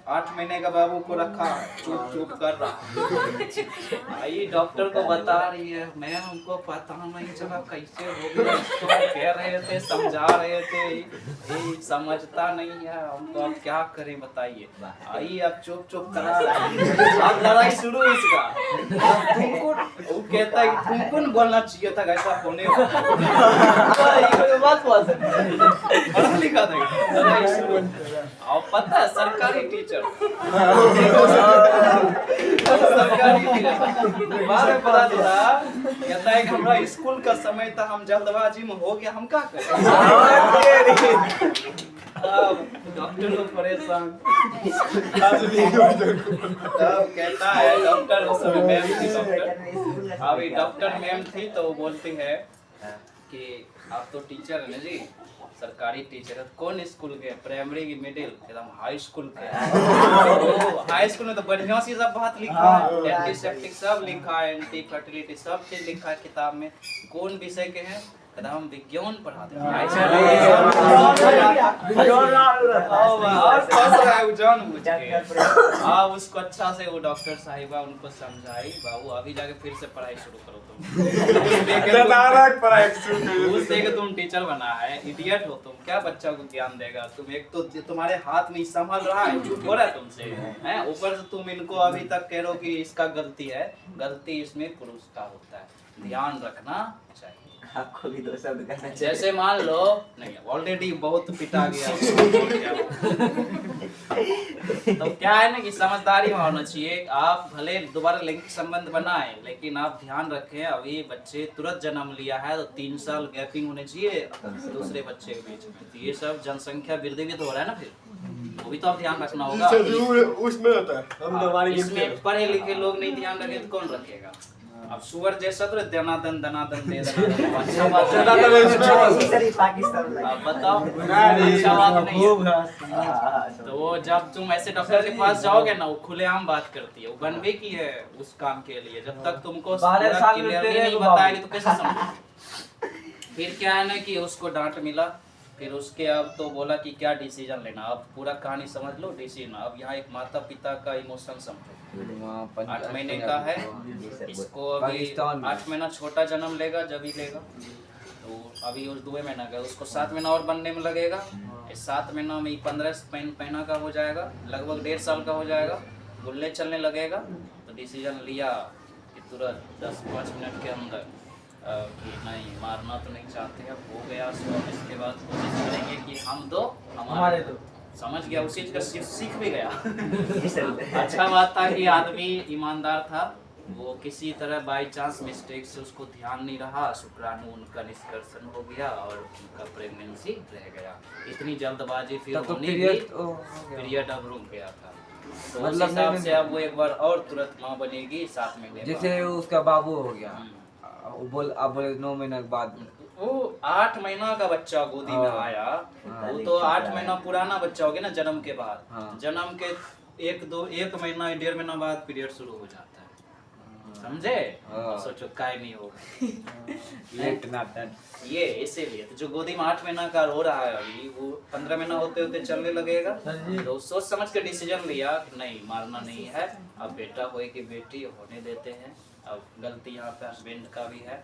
8 महीने का बाबू को रखा, चुप चुप कर रहा। आई डॉक्टर को बता रही है, मैम हमको पता नहीं चला कैसे हो गया, इसको कह रहे थे, समझा रहे थे, ये समझता नहीं है, हम तो अब क्या करें बताइए। आई अब चुप चुप करा रहा है, अब लड़ाई शुरू इसका। तुमको वो कहता है तुमको न बोलना चाहिए था ऐसा होने पढ़ा लिखा था, लड़ाई शुरू। और पता है सरकारी टीचर सरकारी टीचर बाद में पता चला, कहता है कि हमारा स्कूल का समय था, हम जल्दबाजी में हो गया, हम क्या करें। डॉक्टर लोग परेशान। तब कहता है डॉक्टर, उस समय मैम थी डॉक्टर, अभी डॉक्टर मैम थी, तो वो बोलती है कि आप तो टीचर है ना जी, सरकारी टीचर है। कौन स्कूल के? प्राइमरी की, मिडिल, एकदम हाई स्कूल के। हाई स्कूल में तो बढ़िया सी सब बात लिखा है, एंटीसेप्टिक सब लिखा है, एंटी फर्टिलिटी सब चीज लिखा है किताब में। कौन विषय के हैं? हम विज्ञान पढ़ाते हैं। उसको अच्छा से वो डॉक्टर साहिबा उनको समझाई, बाबू अभी जाके फिर से पढ़ाई शुरू करो तुम। तुम टीचर बना है, इडियट हो तुम, क्या बच्चा को ज्ञान देगा तुम? एक तो तुम्हारे हाथ में संभल रहा है, झूठ हो रहा है तुमसे, हैं? ऊपर से तुम इनको अभी तक कह रहे हो कि इसका गलती है। गलती इसमें पुरुष का होता है, ध्यान रखना चाहिए। आपको भी 2 शब्द कहना चाहिए। जैसे मान लो, नहीं ऑलरेडी बहुत पिटा गया तो क्या है ना कि समझदारी में होना चाहिए। आप भले दोबारा लैंगिक संबंध बनाएं, लेकिन आप ध्यान रखें अभी बच्चे तुरंत जन्म लिया है तो 3 साल गैपिंग होने चाहिए दूसरे बच्चे के बीच में। तो ये सब जनसंख्या वृद्धि भी तो हो रहा है ना, फिर वो भी तो आप ध्यान रखना होगा। उसमें होता है, इसमें पढ़े लिखे लोग नहीं ध्यान रखें तो कौन रखेगा? अब सुअर जैसा तो दनादन दनादन दे देना, अच्छा बात है। पाकिस्तान अब बताओ, अच्छा बात नहीं है। तो वो जब तुम ऐसे डॉक्टर के पास जाओगे ना, वो खुलेआम बात करती है, वो बनवे की है उस काम के लिए। जब तक तुमको क्लियरली नहीं बताएगी तो कैसे समझोगे? फिर क्या है ना कि उसको डांट मिला, फिर उसके अब तो बोला कि क्या डिसीजन लेना। अब पूरा कहानी समझ लो, डिसीजन। अब यहाँ एक माता पिता का इमोशन समझो। 8 महीने का है, इसको अभी 8 महीना छोटा जन्म लेगा, जब ही लेगा तो अभी उस 2 महीना का, उसको 7 महीना और बनने में लगेगा। इस 7 महीना में 15 महीना का हो जाएगा, लगभग 1.5 साल का हो जाएगा, गुल्ले चलने लगेगा। तो डिसीजन लिया कि तुरंत 10-5 मिनट के अंदर कि नहीं मारना तो नहीं चाहते, अब हो गया। सो इसके बाद कोशिश करेंगे कि हम दो हमारे दो। समझ गया, उस चीज का सीख भी गया। अच्छा बात था कि आदमी ईमानदार था, वो किसी तरह बाई चांस मिस्टेक से उसको ध्यान नहीं रहा, शुक्राणु उनका निष्कर्षण हो गया और उनका प्रेगनेंसी रह गया। इतनी जल्दबाजी फिर होने की, पीरियड अब रुक गया था। तो उस मतलब हिसाब नहीं- से अब वो एक बार और तुरंत माँ बनेगी 7 महीने जैसे उसका बाबू हो गया, वो बोल आप बोले 9 महीने के बाद वो 8 महीना का बच्चा गोदी में हाँ। आया, हाँ। वो तो 8 महीना पुराना बच्चा हो गया ना जन्म के बाद। हाँ। जन्म के 1 महीना 1.5 महीना बाद पीरियड शुरू हो जाता है, समझे? हाँ। सोचो काय नहीं होगा लेट नाटन। ये इसीलिए तो जो गोदी में 8 महीना का रो रहा है अभी, वो 15 महीना होते होते चलने लगेगा। तो सोच समझ के डिसीजन लिया कि नहीं मारना नहीं है, अब बेटा होए कि बेटी होने देते हैं। अब गलती यहाँ पे हस्बैंड का भी है,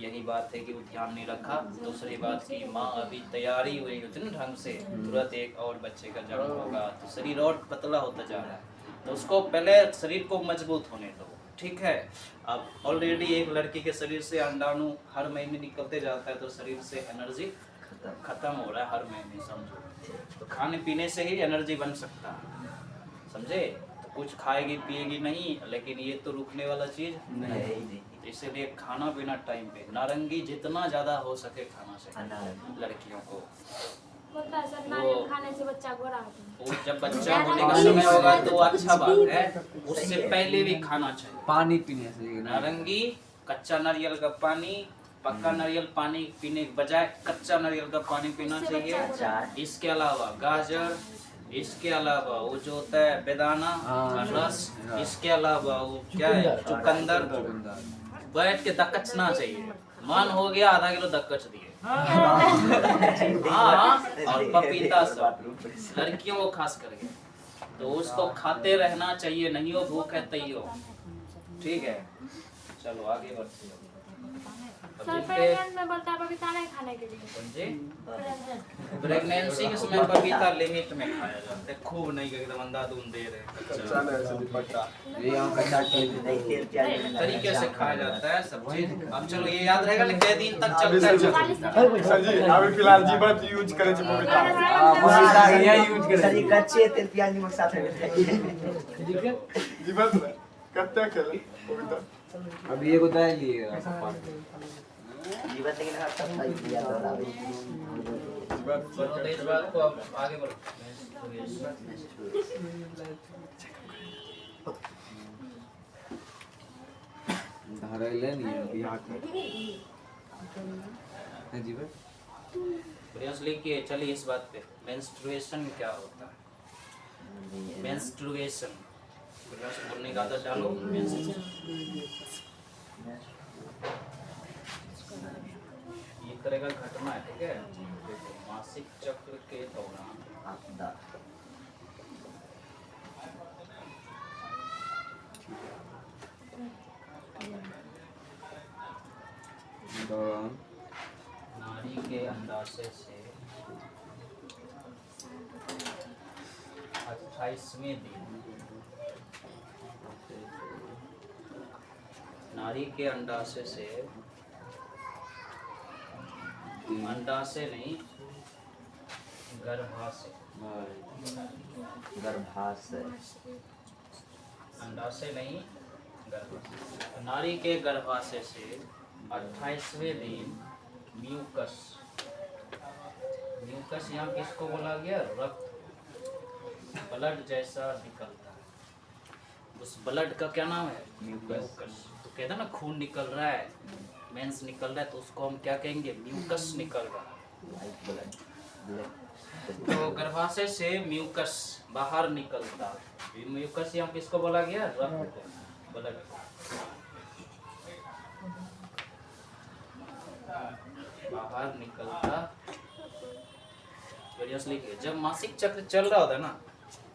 यही बात है कि वो ध्यान नहीं रखा। दूसरी बात की माँ अभी तैयारी हुई होती है ना ढंग से, तुरंत एक और बच्चे का जन्म होगा तो शरीर और पतला होता जा रहा है, तो उसको पहले शरीर को मजबूत होने दो, ठीक है? अब ऑलरेडी एक लड़की के शरीर से अंडाणु हर महीने निकलते जाता है, तो शरीर से एनर्जी खत्म हो रहा है हर महीने, समझो। तो खाने पीने से ही एनर्जी बन सकता है, समझे? तो कुछ खाएगी पिएगी नहीं, लेकिन ये तो रुकने वाला चीज नहीं। तो इसीलिए खाना पीना टाइम पे, नारंगी जितना ज्यादा हो सके खाना चाहिए लड़कियों को। बोलता है सर नारियल खाने से बच्चा गोरा होता है। वो जब बच्चा होने का समय होगा तो अच्छा बात है, उससे पहले भी खाना चाहिए। पानी पीने से नारंगी, कच्चा नारियल का पानी, पक्का नारियल पानी पीने के बजाय कच्चा नारियल का पानी पीना चाहिए। इसके अलावा गाजर, इसके अलावा वो जो होता है बेदाना रस, इसके अलावा वो क्या है चुकंदर, बैठ के दक्कचना चाहिए। मन हो गया आधा किलो दक्कच दिए। हाँ, और पपीता सब लड़कियों को खास करके, तो उसको खाते रहना चाहिए, नहीं हो भूख है तैयो, ठीक है? चलो आगे बढ़ते हैं। अब सर जिनके प्रेग्नेंट में बोलता है पपीता नहीं खाने के लिए। प्रेगनेंसी के समय पपीता लिमिट में खाया जाता है, खूब नहीं कि एकदम अंधाधुंध दे रहे हैं, कच्चा नहीं सर पक्का। ये हम कच्चा तरीके से खाया जाता है सब चीज। अब चलो ये याद रहेगा ना कितने दिन तक चलता है। सर जी अभी फिलहाल जीवन यूज करे छी पपीता। पपीता ये यूज करे। सर कच्चे तेल प्याज नमक साथ में खाइए। जीवन कत्ते खेले पपीता। अभी ये बताया लिए जीवन लेकिन हर सब खाई दिया तो चलो तो इस बात को अब आगे बढ़ो। धारा ले नहीं बिहार में जीवन प्रयास लिखिए। चलिए इस बात पे, मेंस्ट्रुएशन क्या होता है? मेंस्ट्रुएशन प्रयास बोलने का आदत डालो। ये तरह का घटना है, ठीक है? देखो मासिक चक्र के दौरान नारी के अंडाशय से 28वें दिन, नारी के अंडाशय से, अंडाशय नहीं गर्भाशय, गर्भाशय अंडाशय नहीं गर्भाशय। नारी के गर्भाशय से 28वें दिन म्यूकस, म्यूकस यहाँ किसको बोला गया? रक्त, ब्लड जैसा निकलता है, उस ब्लड का क्या नाम है? म्यूकस। तो कहते हैं ना खून निकल रहा है, मेंस निकल रहा है, तो उसको हम क्या कहेंगे? म्यूकस निकल रहा है। तो गर्भाशय से म्यूकस बाहर निकलता है। म्यूकस यहाँ किसको बोला गया? रक्त, ब्लड। बाहर निकलता। लिखिए, जब मासिक चक्र चल रहा होता है ना,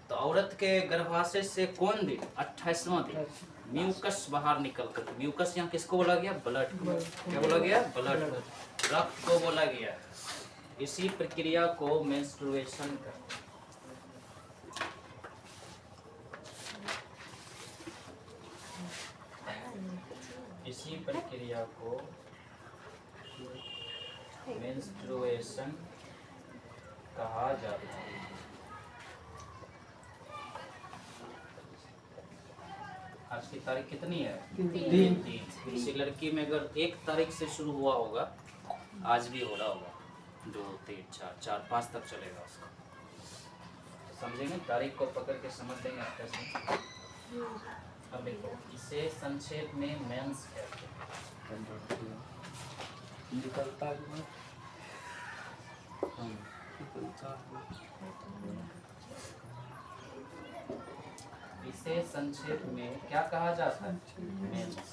तो औरत के गर्भाशय से कौन दिन? 28वां दिन म्यूकस बाहर निकलता है। म्यूकस यहाँ किसको बोला गया? ब्लड को। क्या बोला गया? ब्लड, रक्त को बोला गया। इसी प्रक्रिया को मेंस्ट्रुएशन कहते हैं। इसी प्रक्रिया को मेंस्ट्रुएशन कहा जाता है। आज की तारीख कितनी है? 3। किसी लड़की में अगर 1 तारीख से शुरू हुआ होगा, आज भी हो रहा होगा, 2, 3, 4, 4, 5 तक चलेगा उसका। समझेंगे, तारीख को पकड़ के समझ देंगे आप कैसे। अब देखो, इसे संक्षेप में मेंस कहते हैं। निकलता है इसे संक्षेप में क्या कहा जाता है? मेंस।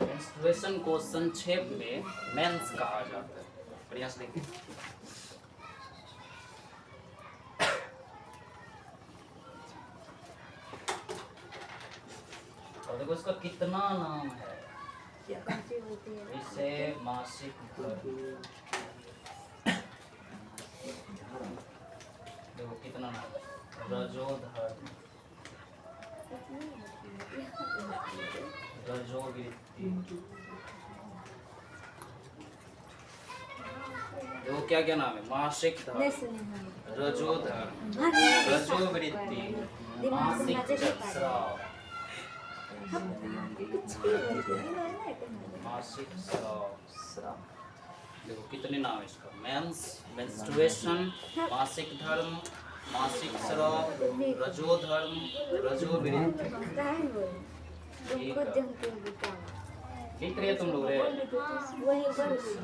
मेंस्ट्रुएशन को संक्षेप में मेंस कहा जाता है। बढ़िया से देखिए, और देखो इसका कितना नाम है। इसे मासिक धर्म, देखो कितना नाम, रजोधर्म, रजोवृत्ति, देखो क्या क्या नाम है, मासिक धर्म, रजोधर्म, रजोवृत्ति, मासिक स्राव, मासिक स्राव, देखो कितने नाम है इसका, मेंस, मेंस्ट्रुएशन, मासिक धर्म, मासिक स्राव, रजोधर्म, रजोवृत्ति। लिख रहे तुम लोग रे,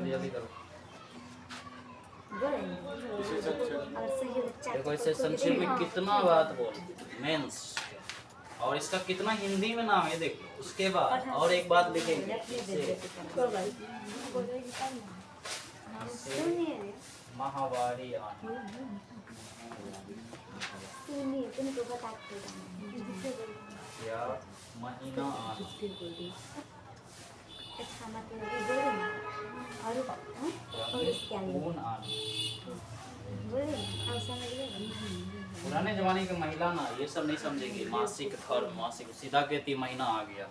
जल्दी करो। देखो इससे संक्षेप में कितना बात बोल, मेंस, और इसका कितना हिंदी में नाम है देखो। उसके बाद और एक बात लिखेंगे, माहवारी आना, या महीना आना, खून आना। पुराने जमाने की महिला ना ये सब नहीं समझेगी, मासिक धर्म, मासिक सीधा कहती है महीना आ गया,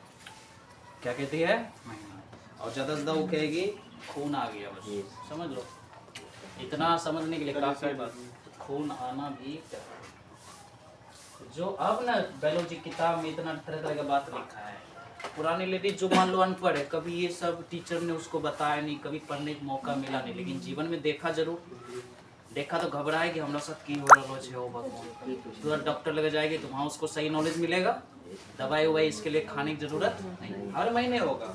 क्या कहती है? महीना। और ज्यादा से ज्यादा वो कहेगी खून आ गया, बस समझ लो। इतना समझने के लिए काफी बात। खून आना भी क्या है? जो अब ना बायोलॉजी किताब में इतना तरह तरह का बात लिखा है। पुरानी लेडीज जो मान लो अनपढ़ है, कभी ये सब टीचर ने उसको बताया नहीं, कभी पढ़ने का मौका मिला नहीं, लेकिन जीवन में देखा जरूर। देखा तो घबराए कि हमारा साथ की हो रहा है, हो भगवान। तो डॉक्टर लगे जाएगी तो वहाँ उसको सही नॉलेज मिलेगा, दवाई ववाई इसके लिए खाने की जरूरत नहीं, हर महीने होगा।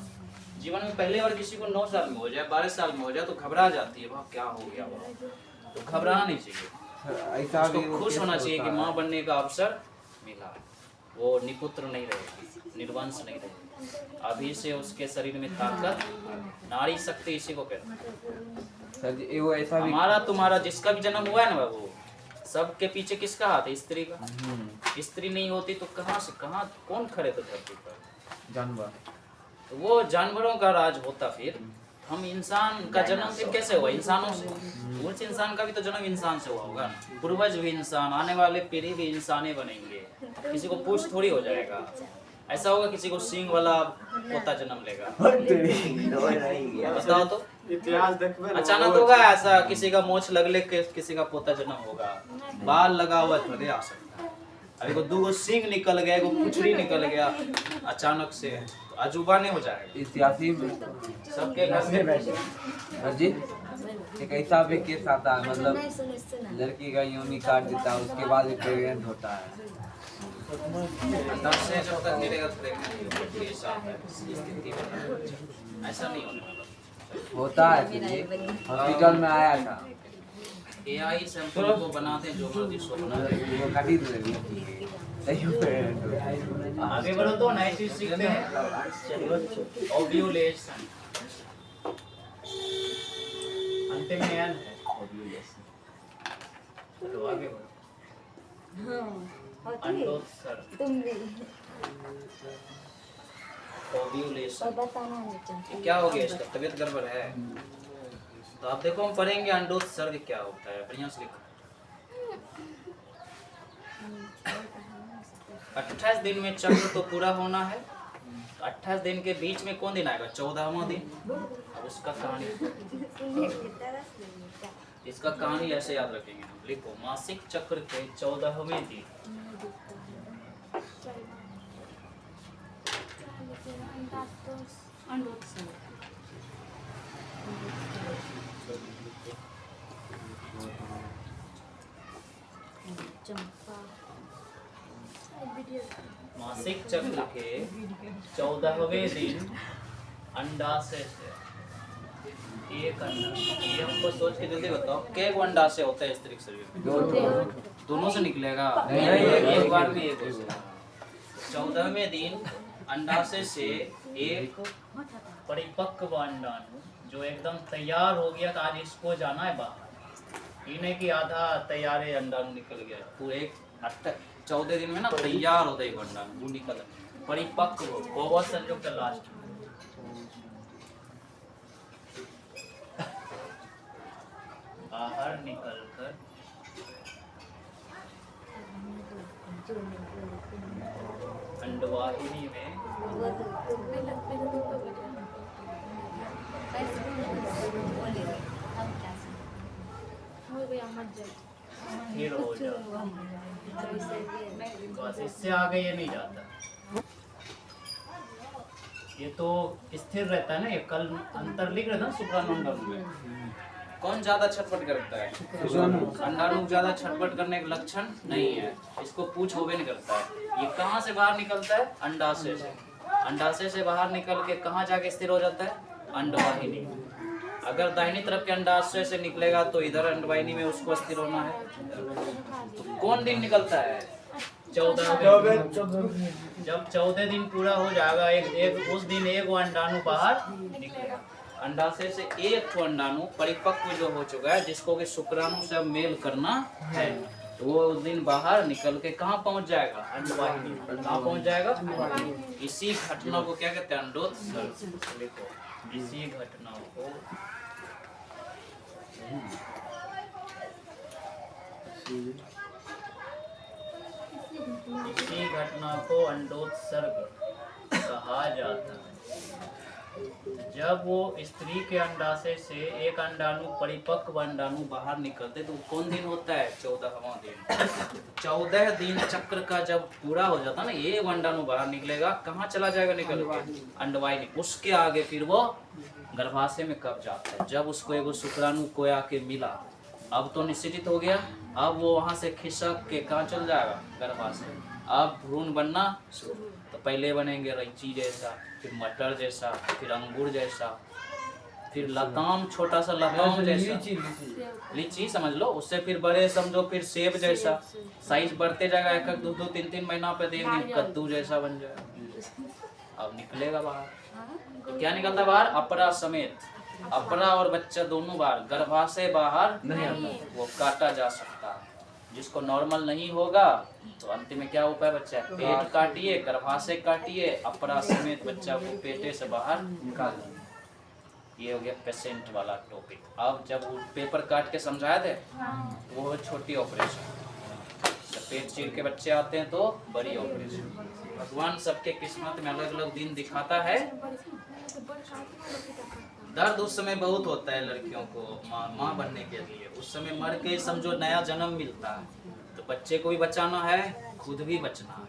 जीवन में पहले बार किसी को 9 साल में हो जाए, 12 साल में हो जाए तो घबरा जाती है, वह क्या हो गया वह, तो घबराना नहीं चाहिए। ऐसा भी उसको खुश होना चाहिए कि माँ बनने का अवसर मिला, वो निपुत्र नहीं रहेगी, निर्वंश नहीं रहेगी। अभी से उसके शरीर में ताकत, नारी शक्ति इसी को कहते हैं। सर जी वो ऐसा भी हमारा तुम्हारा जिसका भी जन्म हुआ है ना बाबू, सबके पीछे किसका हाथ है? स्त्री का। स्त्री नहीं होती तो कहाँ से कहाँ कौन खड़े थे धरती पर? जानवर। तो वो जानवरों का राज होता, फिर हम इंसान का जन्म फिर कैसे हुआ? इंसानों से। उस इंसान का भी तो जन्म इंसान से हुआ होगा, पूर्वज भी इंसान, आने वाले पीढ़ी भी इंसाने बनेंगे, किसी को पूछ थोड़ी हो जाएगा। ऐसा होगा किसी को सींग वाला पोता जन्म लेगा? बताओ तो, इतिहास देखबे ना, अचानक होगा ऐसा? किसी का मोछ लगले के किसी का पोता जन्म होगा? बाल लगा हुआ थोड़े आ सकता है। अभी को 2 सींग निकल गया, एगो पुछड़ी निकल गया अचानक से, अजूबा नहीं हो जाएगा? इतिहासी सबके घर में सर जी एक ऐसा भी केस आता है, मतलब लड़की का योनि काट देता है, उसके बाद भी प्रेग्नेंट होता है। तब से जब तक गिरेगा केस आता है, स्थिति बना है। ऐसा नहीं होने वाला। होता है सर जी, हॉस्पिटल में आया था। AI सैंपल को बनाते हैं, जो मर्जी सो बनाते हैं। वो काटी दे आगे बढ़ो तो नई चीज सीखते हैं। ओव्यूलेशन, अंतिम में एन है ओव्यूलेशन। तो आगे बढ़ो। अंडोत्सर्ग, ओव्यूलेशन। ये क्या हो गया? इसका तबीयत गड़बड़ है तो आप देखो, हम पढ़ेंगे अंडोत्सर्ग क्या होता है, बढ़िया से लिखो। 28 दिन में चक्र तो पूरा होना है। 28 दिन के बीच में कौन दिन आएगा? 14वां दिन। अब इसका कहानी, इसका कहानी ऐसे याद रखेंगे हम। लिखो, मासिक चक्र के 14वें दिन मासिक चक्र के 14वें दिन अंडाशय से एक अंडा, ये हमको सोच के जल्दी बताओ कै गो अंडाशय होता है स्त्री के शरीर में? दोनों से निकलेगा? एक बार में एक हो। 14वें दिन अंडाशय से एक परिपक्व अंडाणु जो एकदम तैयार हो गया था, आज इसको जाना है बाहर। ये नहीं कि आधा तैयार है अंडाणु निकल गया, पूरे 14 दिन में ना तैयार होता है अंडाणु, वो निकल परिपक्व बहुत संयुक्त लास्ट बाहर निकलकर अंडवाहिनी में स्थिर हो जाता। बस इससे आगे ये नहीं जाता। ये तो स्थिर रहता है ना, ये कल अंतर लिख रहे था शुक्राणु में। कौन ज्यादा छटपट करता है? अंडाणु ज्यादा छटपट करने का लक्षण नहीं है, इसको पूछ होवे नहीं करता है। ये कहाँ से बाहर निकलता है? अंडाशय से। अंडाशय से बाहर निकल के कहाँ जाके स्थिर हो जाता है? अंडवाहिनी। अगर दाहिनी तरफ के अंडाशय से निकलेगा तो इधर अंडवाहिनी में उसको स्थिर होना है। तो कौन दिन निकलता है? 14। जब 14 दिन पूरा हो जाएगा, एक उस दिन एक अंडाणु बाहर निकलेगा। अंडाशय से एक अंडाणु परिपक्व जो हो चुका है, जिसको कि शुक्राणु से मेल करना है, तो वो उस दिन बाहर निकल के कहाँ पहुंच जाएगा? अंडवाहिनी। कहाँ पहुंच जाएगा? इसी घटना को क्या कहते हैं? अंडोत्सर्ग। इसी घटना को अंडोत्सर्ग कहा जाता है। जब वो स्त्री के अंडाशय से एक अंडाणु परिपक्व अंडाणु बाहर निकलते तो कौन दिन होता है? 14वां दिन। 14 दिन चक्र का जब पूरा हो जाता ना, एक अंडाणु बाहर निकलेगा, कहाँ चला जाएगा निकल के? अंडवाहिनी। उसके आगे फिर वो गर्भाशय में कब जाता है? जब उसको एगो शुक्राणु को आके मिला, अब तो निश्चित हो गया, अब वो वहां से खिसक के कहाँ चल जाएगा? गर्भाशय। अब भ्रूण बनना शुरू। तो पहले बनेंगे रैंची जैसा, फिर मटर जैसा, फिर अंगूर जैसा, फिर लताम, छोटा सा लताम जैसा, लीची समझ लो। उससे फिर बड़े समझो, फिर सेब जैसा। साइज बढ़ते जाएगा, 1 2 3 3 महीना पे देंगे कद्दू जैसा बन जाएगा। अब निकलेगा बाहर। तो क्या निकलता है बाहर? अपरा समेत। अपरा और बच्चा दोनों बाहर। गर्भाशय बाहर नहीं आता, वो काटा जा सकता है। जिसको नॉर्मल नहीं होगा तो अंतिम में क्या उपाय बच्चा? पेट काटिए, गर्भाशय काटिए, अपरा समेत बच्चा को पेटे से बाहर निकाल दीजिए। ये हो गया पेशेंट वाला टॉपिक। अब जब वो पेपर काट के समझाए थे, वो छोटी ऑपरेशन। जब पेट चीर के बच्चे आते हैं तो बड़ी ऑपरेशन। भगवान सबके किस्मत में अलग अलग दिन दिखाता है। दर्द उस समय बहुत होता है लड़कियों को माँ बनने के लिए। उस समय मर के समझो नया जन्म मिलता है, तो बच्चे को भी बचाना है, खुद भी बचना है।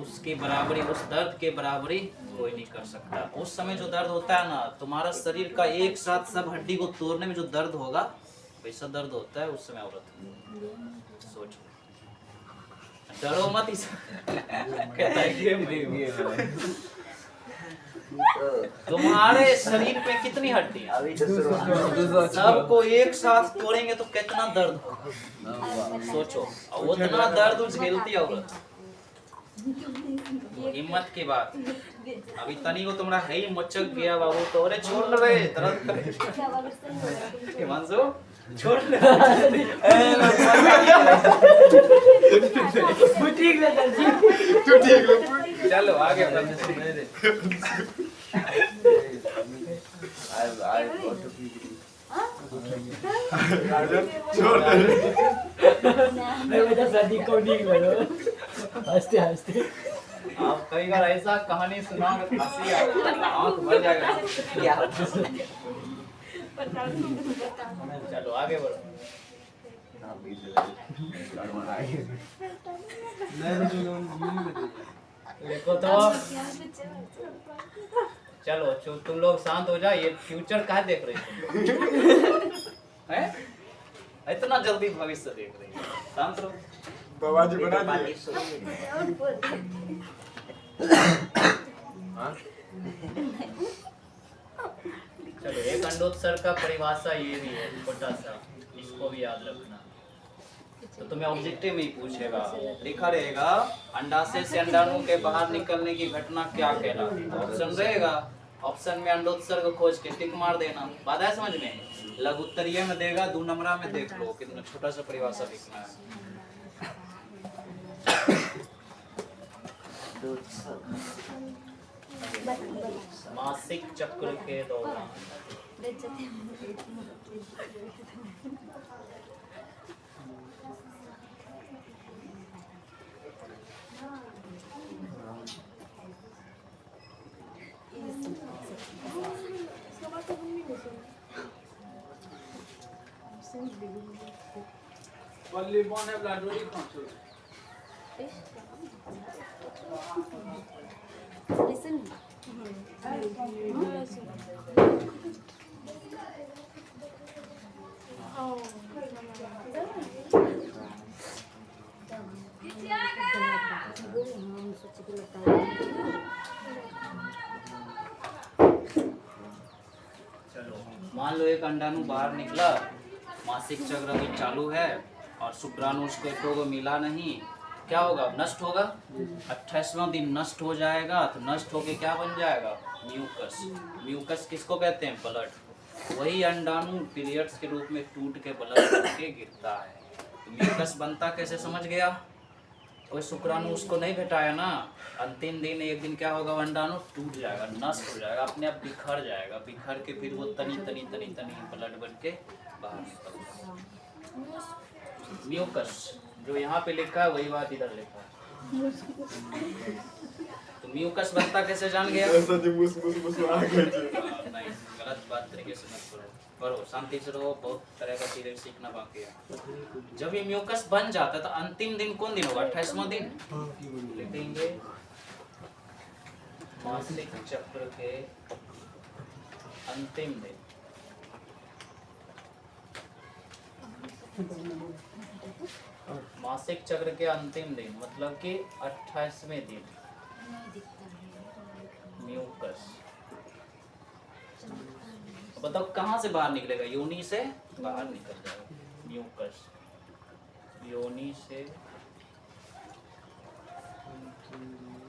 उसकी बराबरी, उस दर्द के बराबरी कोई नहीं कर सकता। उस समय जो दर्द होता है ना, तुम्हारा शरीर का एक साथ सब हड्डी को तोड़ने में जो दर्द होगा, वैसा दर्द होता है उस समय औरत। सोचो, डरो मत। कहता है तुम्हारे शरीर पे कितनी हड्डी है? अभी तो शुरुआत। सबको एक साथ तोड़ेंगे तो कितना दर्द होगा, सोचो। और उतना दर्द झेलती है औरत। हिम्मत की बात। अभी तनी को तुम्हारा है ही मचक गया बाबू, तो अरे छोड़ रहे दर्द हिमांशु, छोड़ चलो आगे हंसते हंसते आप कई बार ऐसा कहानी सुना, हंसी आंख भर जाएगा। चलो आगे बढ़ो। देखो तो चलो तुम लोग शांत हो जाओ। ये फ्यूचर कहाँ देख रहे हैं? इतना जल्दी भविष्य देख रही है, शांत रहो। बाबा जी बना दिए पानी सो और बोल हाँ चलो एक अंडोत्सर्ग का परिभाषा ये भी है छोटा सा, इसको भी याद रखना। तो तुम्हें ऑब्जेक्टिव में ही पूछेगा, लिखा रहेगा अंडाशय से अंडाणु के बाहर निकलने की घटना क्या कहलाती है। ऑप्शन रहेगा, ऑप्शन में अंडोत्सर्ग खोज के टिक मार देना। बात है समझ में? लघु उत्तरीय में देगा, 2 नंबरा में देख लो कितना छोटा सा परिभाषा लिखना है। मासिक चक्र के दौरान Listen. चलो मान लो एक अंडाणु बाहर निकला, मासिक चक्र अभी चालू है और शुक्राणु उसको एको को मिला नहीं, क्या होगा? नष्ट होगा। 28वां दिन नष्ट हो जाएगा, तो नष्ट होके क्या बन जाएगा? म्यूकस। म्यूकस किसको कहते हैं? ब्लड। वही अंडाणु पीरियड्स के रूप में टूट के ब्लड करके गिरता है। तो म्यूकस बनता कैसे, समझ गया? कोई शुक्राणु उसको नहीं भेटाया ना, अंतिम दिन एक दिन क्या होगा? अंडाणु टूट जाएगा, नष्ट हो जाएगा, अपने आप बिखर जाएगा, बिखर के फिर वो तनी तनी तनी तनी ब्लड बन के बाहर निकलता है। म्यूकस जो यहाँ पे लिखा है वही बात इधर लिखा है। तो म्यूकस बनता कैसे, जान गया? ऐसा जी मुस आ गए थे। नहीं, गलत बात तरीके से मत करो, पढ़ो शांति से रहो, बहुत तरह का चीजें सीखना बाकी है। जब ये म्यूकस बन जाता है तो अंतिम दिन कौन दिन होगा? 28वां दिन लिख देंगे। मासिक चक्र के अंतिम दिन। मासिक चक्र के अंतिम दिन मतलब कि 28वें दिन म्यूकस। बताओ कहाँ से बाहर निकलेगा? योनि से बाहर निकल जाएगा म्यूकस, योनि से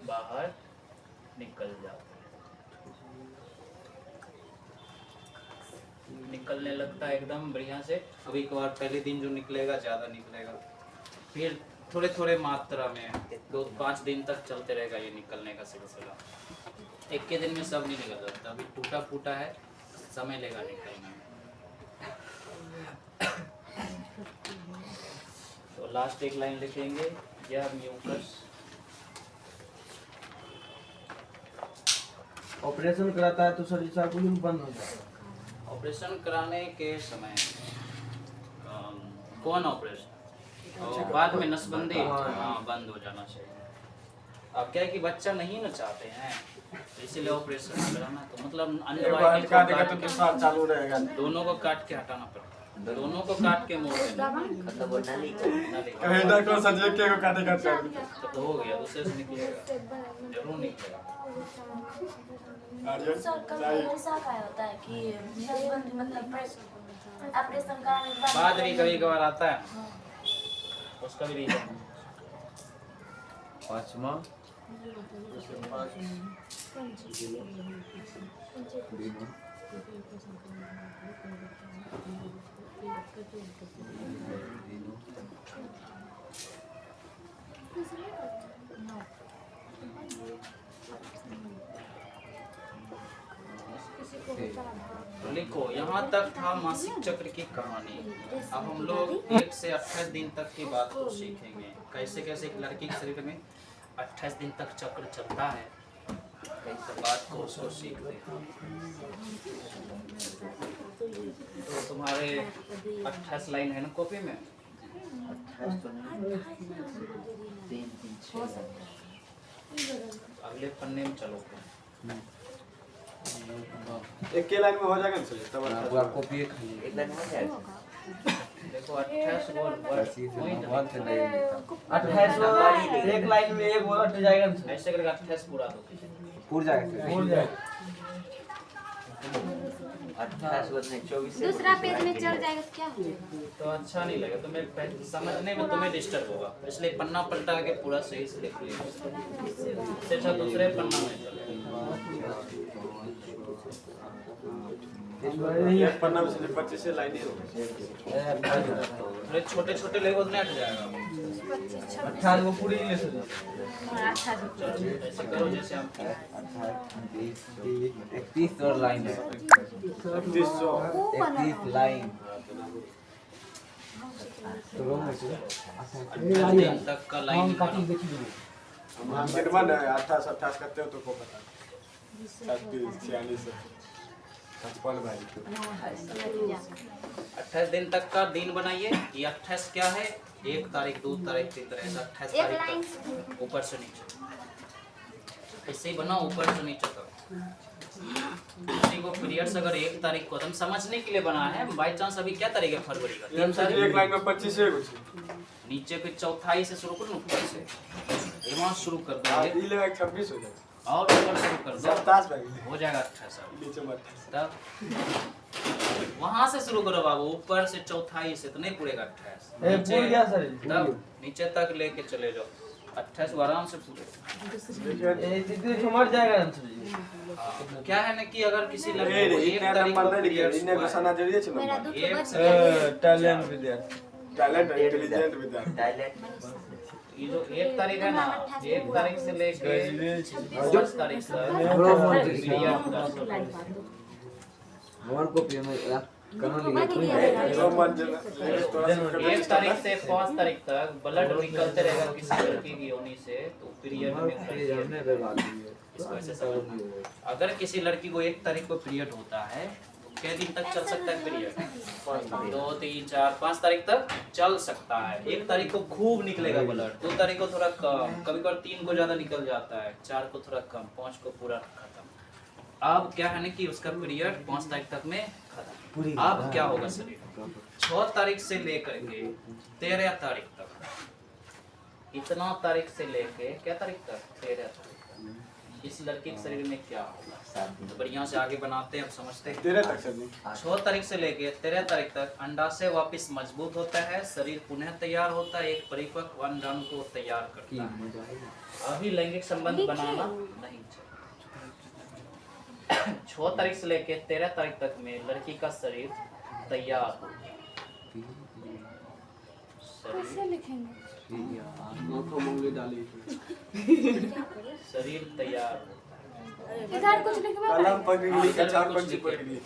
बाहर निकल जाता है, निकलने लगता है एकदम बढ़िया से। कभी कभार पहले दिन जो निकलेगा ज़्यादा निकलेगा, फिर थोड़े थोड़े मात्रा में 2-5 दिन तक चलते रहेगा ये निकलने का सिलसिला। एक के दिन में सब नहीं निकल जाता, अभी टूटा फूटा है, समय लेगा निकलने में। तो लास्ट एक लाइन लिखेंगे, यह म्यूकस ऑपरेशन कराता है तो सर सर्कुलेशन बंद हो जाता है। ऑपरेशन कराने के समय कौन ऑपरेशन? और बाद में नसबंदी, हाँ, बंद हो जाना चाहिए। अब क्या है कि बच्चा नहीं ना चाहते हैं, इसीलिए ऑपरेशन कराना। तो मतलब अन्य वाहिनी को काटेगा तो काट के, दूसरा चालू रहेगा। दोनों को काट के हटाना पड़ता है, दोनों को काट के मोड़ देना। मतलब वो नली को कहीं डॉक्टर सजे के को काटेगा तो हो गया, दूसरे से निकलेगा, जरूर निकलेगा। ऐसा क्या होता है कि मतलब ऑपरेशन कराने के बाद भी कभी कभार आता है, उसका भी रीजन। पांचवा तो लिखो, यहाँ तक था मासिक चक्र की कहानी। अब हम लोग 1 से 28 दिन तक की बात को सीखेंगे, कैसे कैसे एक लड़की के शरीर में 28 दिन तक चक्र चलता है, तो बात को उसको सीखते हैं। तो तुम्हारे 28 लाइन है ना कॉपी में? 28 तो नहीं, 3-3-6 अगले पन्ने में चलो। एक के लाइन में हो जाएगा ना सर? तब पूरा कॉपी खाली एक लाइन हो जाएगा। देखो 28 गोल बहुत से नहीं मिलता 28 एक लाइन में एक बोल हट जाएगा ना ऐसे करके 28 पूरा दो। पूर जाएगा बोल जाए 28 बदले 24 से दूसरा पेज में चढ़ जाएगा तो क्या हो जाएगा? तो अच्छा नहीं लगेगा तुम्हें, समझने में तुम्हें डिस्टर्ब होगा, इसलिए पन्ना पलटा के पूरा सही से लिख लिया। इससे अच्छा दूसरे पन्ना में चले। एक पन्ना में सिर्फ 25 लाइनें होंगी। थोड़े छोटे छोटे लेगो उतने हट जाएगा। 28 वो पूरी ले सकते ऐसे करो जैसे हम 31 और लाइन है 3100 31 लाइन दिन तक का लाइन काटी निकालो। देखी हम कितना है 28 28 करते हो तो को पता 36 46 55 भाई 28 दिन तक का दिन बनाइए। ये 28 क्या है? 1 तारीख 2 तारीख 3 तारीख ऐसा 28 एक तारीख लाइन तक ऊपर से नीचे ऐसे ही बनाओ, ऊपर से नीचे तक। किसी को पीरियड्स अगर 1 तारीख को, हम समझने के लिए बना है, बाई चांस अभी क्या तारीख है फरवरी का? 3 एक तारीख। लाइन में 25 है कुछ नीचे फिर चौथाई से शुरू करो, ऊपर से वहाँ शुरू कर दो ये ले 26 हो जाएगा और ऊपर शुरू कर दो, 27 भाई हो जाएगा 28। नीचे में 28 तब वहां से शुरू करो बाबू, ऊपर से चौथाई से तो नहीं पूरेगा 28। ए पूरी गया सर तब नीचे तक लेके चले जाओ, 28 को आराम से पूरे। ए दीदी समझ जाएगा ना सर जी हाँ, क्या है ना कि अगर किसी लड़के ए को रे 1 इतना तारीख को नंबर नहीं लिखा periods इन्हें हुआ है, घुसाना जरूरी है मेरा ना दुख एक बच से- गया। टैलेंट विद्यार्थी टैलेंट इंटेलिजेंट विद्यार्थी टॉयलेट ये जो 1 तारीख है ना, 1 तारीख से लेके 10 तारीख तक मोहन को पी में कनो लिया बच गया। रोमन जन 1 तारीख से 5 तारीख तक ब्लड निकलते रहेगा किसी लड़की की योनि से, तो पीरियड में होता है। हमने बर्बाद किया इस वजह से समझ। अगर किसी लड़की को 1 तारीख को पीरियड होता है तो कै दिन तक चल सकता है पीरियड? 2 3 4 5 तारीख तक चल सकता है। 1 तारीख को खूब निकलेगा ब्लड, 2 तारीख को थोड़ा कम, कभी कभी 3 को ज्यादा निकल जाता है, 4 को थोड़ा कम, 5 को पूरा खत्म। अब क्या है ना कि उसका पीरियड 5 तारीख तक में खत्म। अब क्या होगा शरीर? 6 तारीख से लेकर के 13 तारीख तक, इतना तारीख से लेके क्या तारीख तक? 13 तारीख तक इस लड़की के शरीर में क्या होगा? तो बढ़िया से आगे बनाते हैं, अब समझते हैं। 13 तक सर 6 तारीख से लेके 13 तारीख तक अंडाशय वापस मजबूत होता है, शरीर पुनः तैयार होता है, एक परिपक्व अंडाणु को तैयार करता है। अभी लैंगिक संबंध बनाना नहीं चाहिए। 6 तारीख से लेके 13 तारीख तक में लड़की का शरीर तैयार होता है। शरीर तैयार होता है। इधर कुछ लिखवा कलम पकड़ ली के 4 पंक्ति पकड़ ली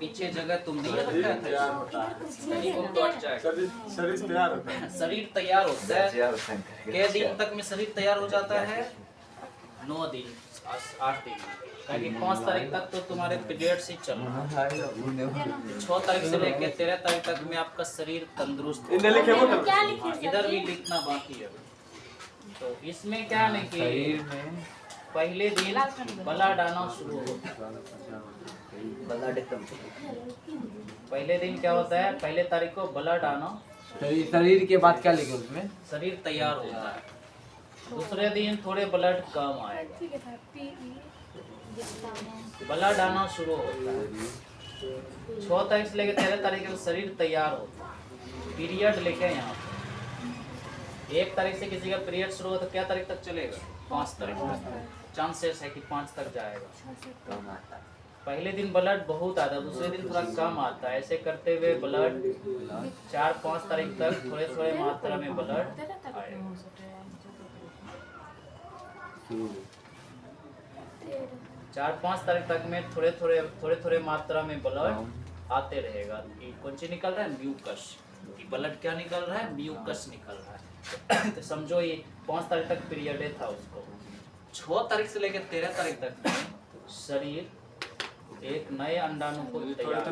पीछे जगह तुम नहीं रखा तैयार था, होता है नहीं वो तो हट जाएगा। शरीर तैयार होता है शरीर तैयार होता है। कै दिन तक में शरीर तैयार हो जाता है? 9 दिन 8 दिन, क्योंकि 5 तारीख तक तो तुम्हारे पीरियड्स ही चल रहा है। 6 तारीख से लेकर 13 तारीख तक में आपका शरीर तंदुरुस्त इन्हें लिखे वो कर क्या हाँ, लिखे इधर भी लिखना बाकी है। तो इसमें क्या है कि पहले दिन ब्लड आना शुरू होता है। ब्लड एकदम पहले दिन क्या होता है? पहले तारीख को ब्लड आना, शरीर के बाद क्या लिखे उसमें शरीर तैयार होता है। दूसरे दिन थोड़े ब्लड कम आएगा, ब्लड आना शुरू होता है। 6 तारीख से लेकर 13 तारीख तक शरीर तैयार होता है। पीरियड लेके यहाँ पे 1 तारीख से किसी का पीरियड शुरू हो तो क्या तारीख तक चलेगा? 5 तारीख तक। चांसेस है कि 5 तक जाएगा। पहले दिन ब्लड बहुत आता है, दूसरे दिन थोड़ा कम आता है। ऐसे करते हुए ब्लड 4-5 तारीख तक थोड़े थोड़े मात्रा में ब्लड आएगा। 4-5 तारीख तक में थोड़े थोड़े मात्रा में ब्लड आते रहेगा। ये कौन सी निकल रहा है? म्यूकस। ये ब्लड क्या निकल रहा है? म्यूकस निकल रहा है। तो समझो ये 5 तारीख तक पीरियड था उसको। 6 तारीख से लेकर 13 तारीख तक में शरीर एक नए अंडाणु को तैयार,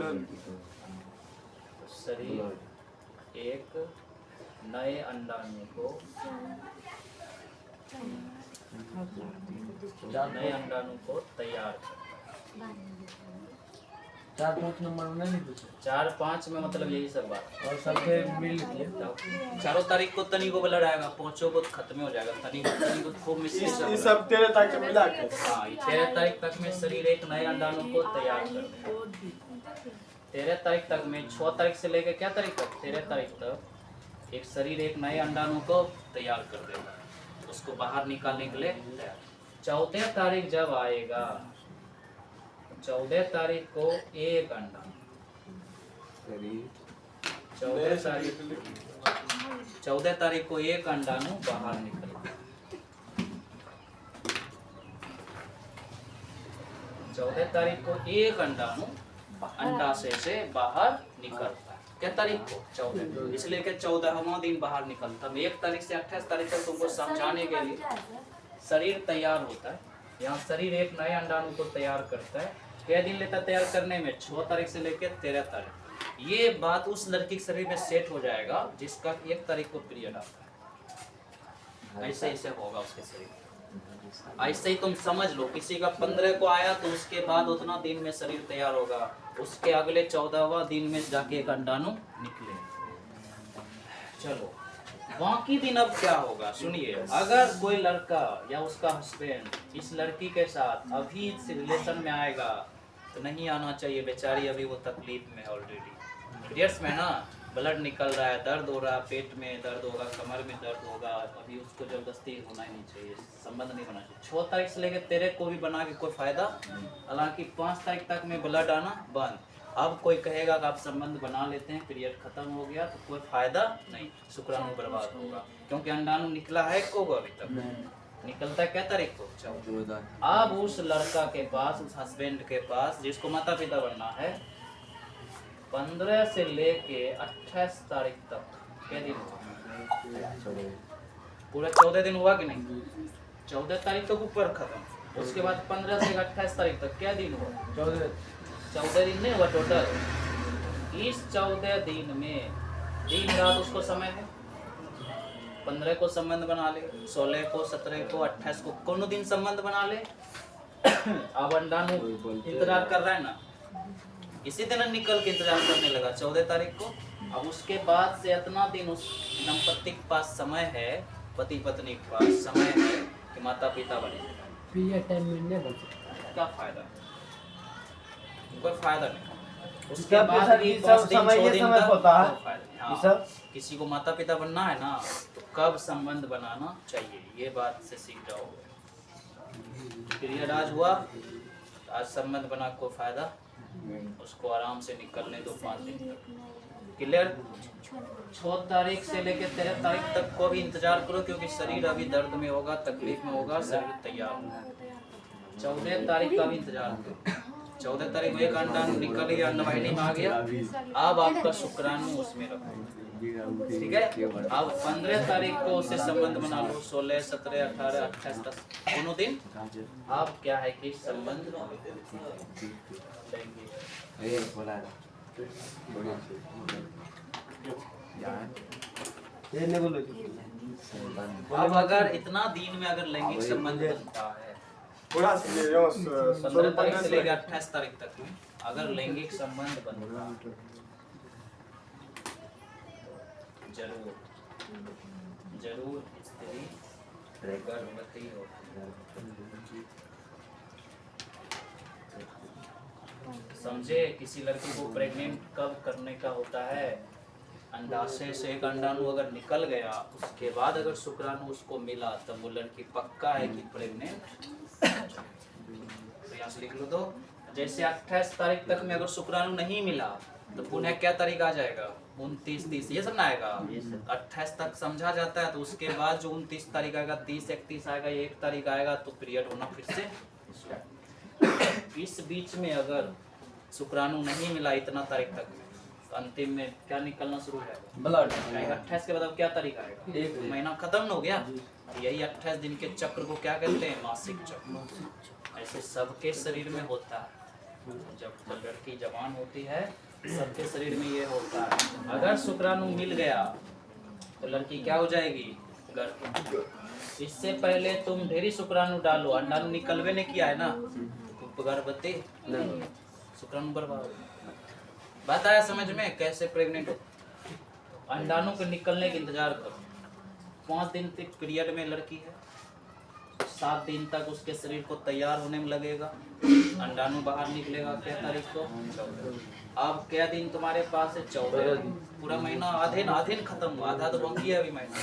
शरीर एक नए अंडाणु को तैयार 4-5 नंबर में नहीं पूछे 4-5 में मतलब यही सब बात। और सबके मिल के 4 तारीख को तनी को ब्लड आएगा, 5 को खत्म हो जाएगा। तनी को खूब मिश्रित ये सब 13 तारीख के मिला के हाँ, 13 तारीख तक में शरीर एक नए अंडाणु को तैयार कर देगा। 13 तारीख तक में 6 तारीख से लेकर क्या तारीख तक, 13 तारीख तक एक शरीर एक नए अंडाणु को तैयार कर देगा, उसको बाहर निकालने के लिए तैयार। 14 तारीख जब आएगा, 14 तारीख को एक अंडा, 14 तारीख को एक अंडाणु बाहर निकलेगा। 14 तारीख को एक अंडाणु अंडाशय से बाहर निकलता है। क्या तारीख को, 14, इसलिए कि 14वां दिन बाहर निकलता है। 1 तारीख से 28 तारीख तक तुमको समझाने के लिए शरीर तैयार होता है। यहाँ शरीर एक नए अंडाणु को तैयार करता है। क्या दिन लेता है तैयार करने में, 6 तारीख से लेकर 13 तारीख। ये बात उस लड़की के शरीर में सेट हो जाएगा जिसका 1 तारीख को पीरियड आता है। ऐसे ऐसे होगा उसके शरीर में। ऐसे ही तुम समझ लो, किसी का 15 को आया तो उसके बाद उतना दिन में शरीर तैयार होगा, उसके अगले 14वां दिन में जाके एक अंडाणु निकले। चलो बाकी दिन अब क्या होगा सुनिए। अगर कोई लड़का या उसका हस्बैंड इस लड़की के साथ अभी इस रिलेशन में आएगा तो नहीं आना चाहिए, बेचारी अभी वो तकलीफ में ऑलरेडी, पीरियड्स में ना, ब्लड निकल रहा है, दर्द हो रहा है, पेट में दर्द होगा, कमर में दर्द होगा, अभी उसको जबरदस्ती होना ही नहीं चाहिए, संबंध नहीं बना चाहिए। 6 तारीख से लेकर 13 को भी बना के कोई फायदा, हालांकि 5 तारीख तक में ब्लड आना बंद। अब कोई कहेगा कि आप संबंध बना लेते हैं, पीरियड खत्म हो गया, तो कोई फायदा नहीं, शुक्राणु बर्बाद होगा, क्योंकि अंडाणु निकला है को अभी तक निकलता है क्या तारीख को, 14। अब उस लड़का के पास, उस हस्बैंड के पास जिसको माता पिता बनना है, 15 से लेके 28 तारीख तक क्या दिन हुआ, पूरा 14 दिन हुआ कि नहीं, 14 तारीख तक ऊपर खत्म, उसके बाद 15 से 28 तारीख तक क्या दिन हुआ, 14 दिन नहीं हुआ टोटल। इस 14 दिन में दिन रात उसको समय है, 15 को संबंध बना ले, 16 को, 17 को, 28 को, कोनो दिन संबंध बना ले। अब अंडाणु इंतजार कर रहा है ना, इसी दिन निकल के इंतजार करने लगा 14 तारीख को। अब उसके बाद से इतना दिन उस दंपति के पास समय है, पति पत्नी के पास समय है कि माता पिता बने। पीरियड टाइम में नहीं बन सकता, क्या फायदा, कोई फायदा नहीं। उसके इसका बाद पैसा भी ये 5 सब दिन, समय 6 ये दिन समय तक होता है। कोई फायदा नहीं। ये हाँ, सब किसी को माता पिता बनना है ना तो कब संबंध बनाना चाहिए, ये बात से सीख जाओ। पीरियड आज हुआ, आज संबंध बना कोई फायदा, उसको आराम से निकलने दो 5 दिन तक। क्लियर। 6 तारीख से लेकर 13 तारीख तक को भी इंतजार करो, क्योंकि शरीर अभी दर्द में होगा, तकलीफ में होगा, शरीर तैयार होगा। 14 तारीख का भी इंतजार करो। 14 तारीख को एक अंडाणु निकल गया, अंडवाहिनी में आ गया, अब आपका शुक्राणु उसमें रखो, ठीक है। अब 15 तारीख को उससे संबंध बना लो, 16, 17, 18, 28, 10 दोनों दिन। अब क्या है कि संबंध ये नहीं बोलो। अब अगर इतना दिन में अगर लैंगिक संबंध बनता है, पूरा 15 तारीख से लेकर 28 तारीख तक में अगर लैंगिक संबंध बनता है, जरूर जरूर स्त्री गर्भवती होती है। समझे, किसी लड़की को प्रेग्नेंट कब करने का होता है, अंडाशय से एक अंडाणु अगर निकल गया, उसके बाद अगर शुक्राणु उसको मिला, तब वो लड़की पक्का है कि प्रेग्नेंट। तो यहाँ से लिख लो, तो जैसे 28 तारीख तक में अगर शुक्राणु नहीं मिला तो पुनः क्या तारीख आ जाएगा, 29, 30, ये सब ना आएगा। 28 तक समझा जाता है, तो उसके बाद जो 29 तारीख आएगा, 30, 31 आएगा, 1 तारीख आएगा, तो पीरियड होना फिर से। इस बीच में अगर शुक्राणु नहीं मिला इतना तारीख तक में, तो अंतिम में क्या निकलना शुरू हो जाएगा, ब्लड। 28 के बाद अब क्या तारीख आएगा, एक महीना खत्म हो गया। यही 28 दिन के चक्र को क्या कहते हैं, मासिक चक्र। ऐसे सबके शरीर में होता है, जब लड़की जवान होती है सबके शरीर में ये होता है। अगर शुक्राणु मिल गया तो लड़की क्या हो जाएगी, गर्भवती। इससे पहले तुम ढेरी शुक्राणु डालो, अंडाणु निकलवे नहीं किया है ना, तो गर्भवती नहीं। शुक्राणु बर्बाद हो। बात आया समझ में कैसे प्रेग्नेंट हो? अंडाणु के निकलने का इंतजार करो। 5 दिन तक पीरियड में लड़की है, 7 दिन तक उसके शरीर को तैयार होने में लगेगा, अंडाणु बाहर निकलेगा। क्या तारीख को? 14। अब क्या दिन तुम्हारे पास है? 14 दिन। पूरा महीना आधे खत्म हुआ, आधा तो बाकी है अभी महीना।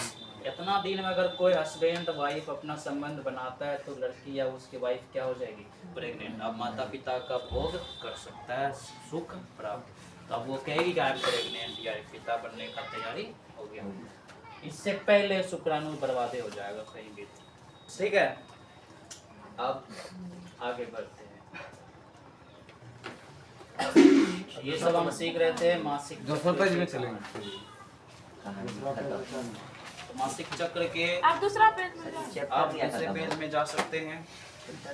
इतना दिन में अगर कोई हस्बैंड वाइफ अपना संबंध बनाता है तो लड़की या उसकी वाइफ क्या हो जाएगी? प्रेग्नेंट। अब माता पिता का भोग कर सकता है, सुख प्राप्त। तो अब वो कहेगी कि आई एम प्रेग्नेंट या पिता बनने का तैयारी हो गया। इससे पहले शुक्राणु बर्बादे हो जाएगा कहीं भी। ठीक है, अब आगे बढ़ते हैं। ये सब हम सीख रहे थे मासिक दूसरे पेज में चलेंगे। तो मासिक चक्र के आप दूसरा पेज में जाओ। आप दूसरे पेज में जा सकते हैं।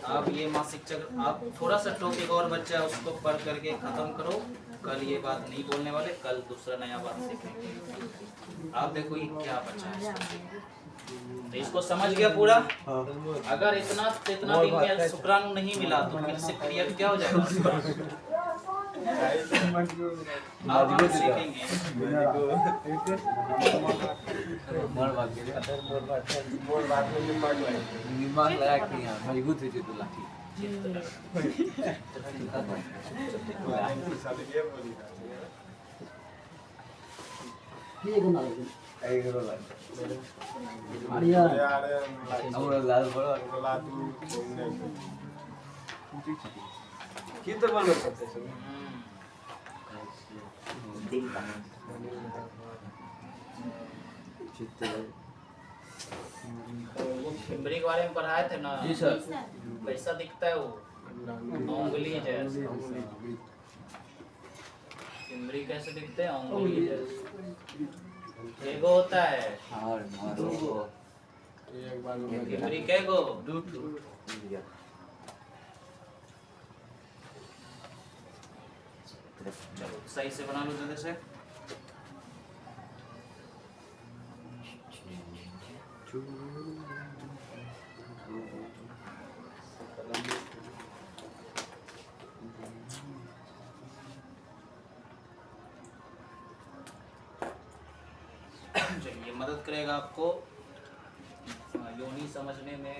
आप ये मासिक चक्र आप थोड़ा सा टॉपिक और बच्चा उसको पढ़ करके खत्म करो। कल ये बात नहीं बोलने वाले, कल दूसरा नया बात सीखेंगे। आप देखो ये क्या बचा है। तो इसको समझ गया पूरा? अगर इतना दिन में शुक्राणु नहीं मिला तो फिर से पीरियड क्या हो जाएगा? आप हम सीखेंगे। दिमाग लगा के यहाँ मजबूत है तो लाठी। ये गुना लगे आई करो लाल। बढ़िया हमरा लाल बड़ा की तो बोल सकते हैं। फिम्बरी के बारे में पढ़ाए थे ना? जी सर। कैसा दिखता है वो? उंगली जैसे। फिम्बरी कैसे दिखते हैं? उंगली जैसे। एगो होता है और मारो फिम्बरी कैगो? चलो सही से बना लो जल्दी से। चलिए मदद करेगा आपको योनि समझने में,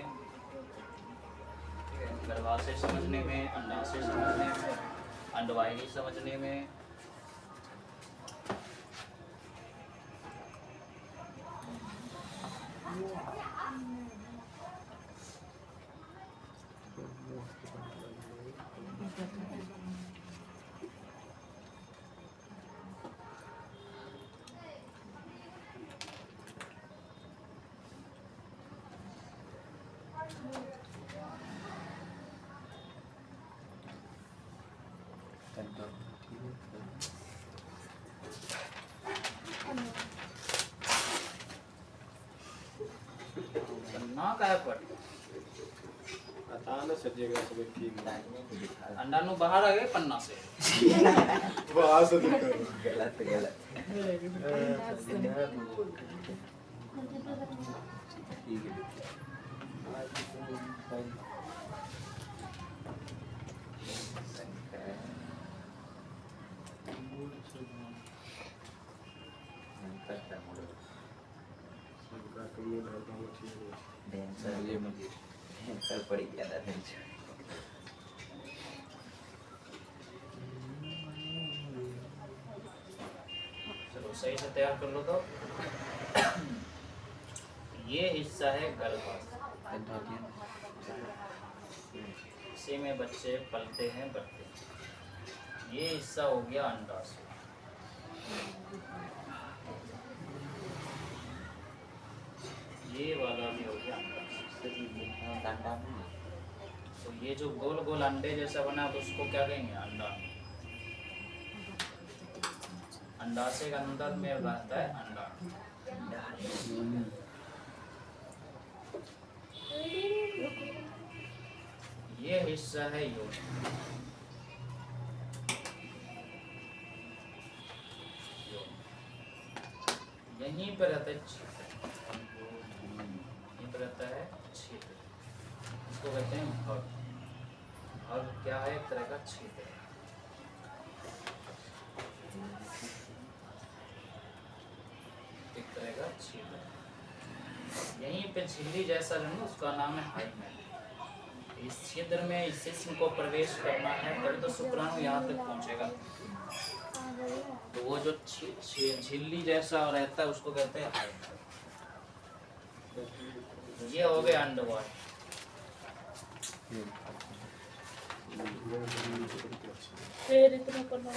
गर्भाशय समझने में, अंडाशय समझने में, अंडवाहिनी समझने में। ना काय पर पता ना सजेगा सब ठीक है। अंडाणु बाहर आ गए पन्ना से। वहाँ से दिक्कत है। गलत गलत ठीक है। डांसर पड़ी गया था डांसर। चलो सही से तैयार कर लो। तो ये हिस्सा है गर्भाशय, इसी में बच्चे पलते हैं बढ़ते हैं। ये हिस्सा हो गया अंडाशय। ये वाला भी हो गया अंडाशय। तो ये जो गोल गोल अंडे जैसा बना तो उसको क्या कहेंगे? अंडा। अंडाशय के अंदर में रहता है अंडा। ये हिस्सा है योनि। यहीं पर रहता है छिद्र, यहीं पर रहता है छिद्र। इसको कहते हैं भग। भग क्या है? एक तरह का छिद्र। एक तरह का छिद्र, यहीं पे झिल्ली जैसा जो है उसका नाम है हाइमेन। इस छिद्र में इस शिश्न को प्रवेश करना है तभी तो शुक्राणु यहाँ तक पहुँचेगा। तो वो जो झिल्ली जैसा रहता है उसको कहते हैं हाइमेन। ये हो गया अंडवाय। फिर इतना करना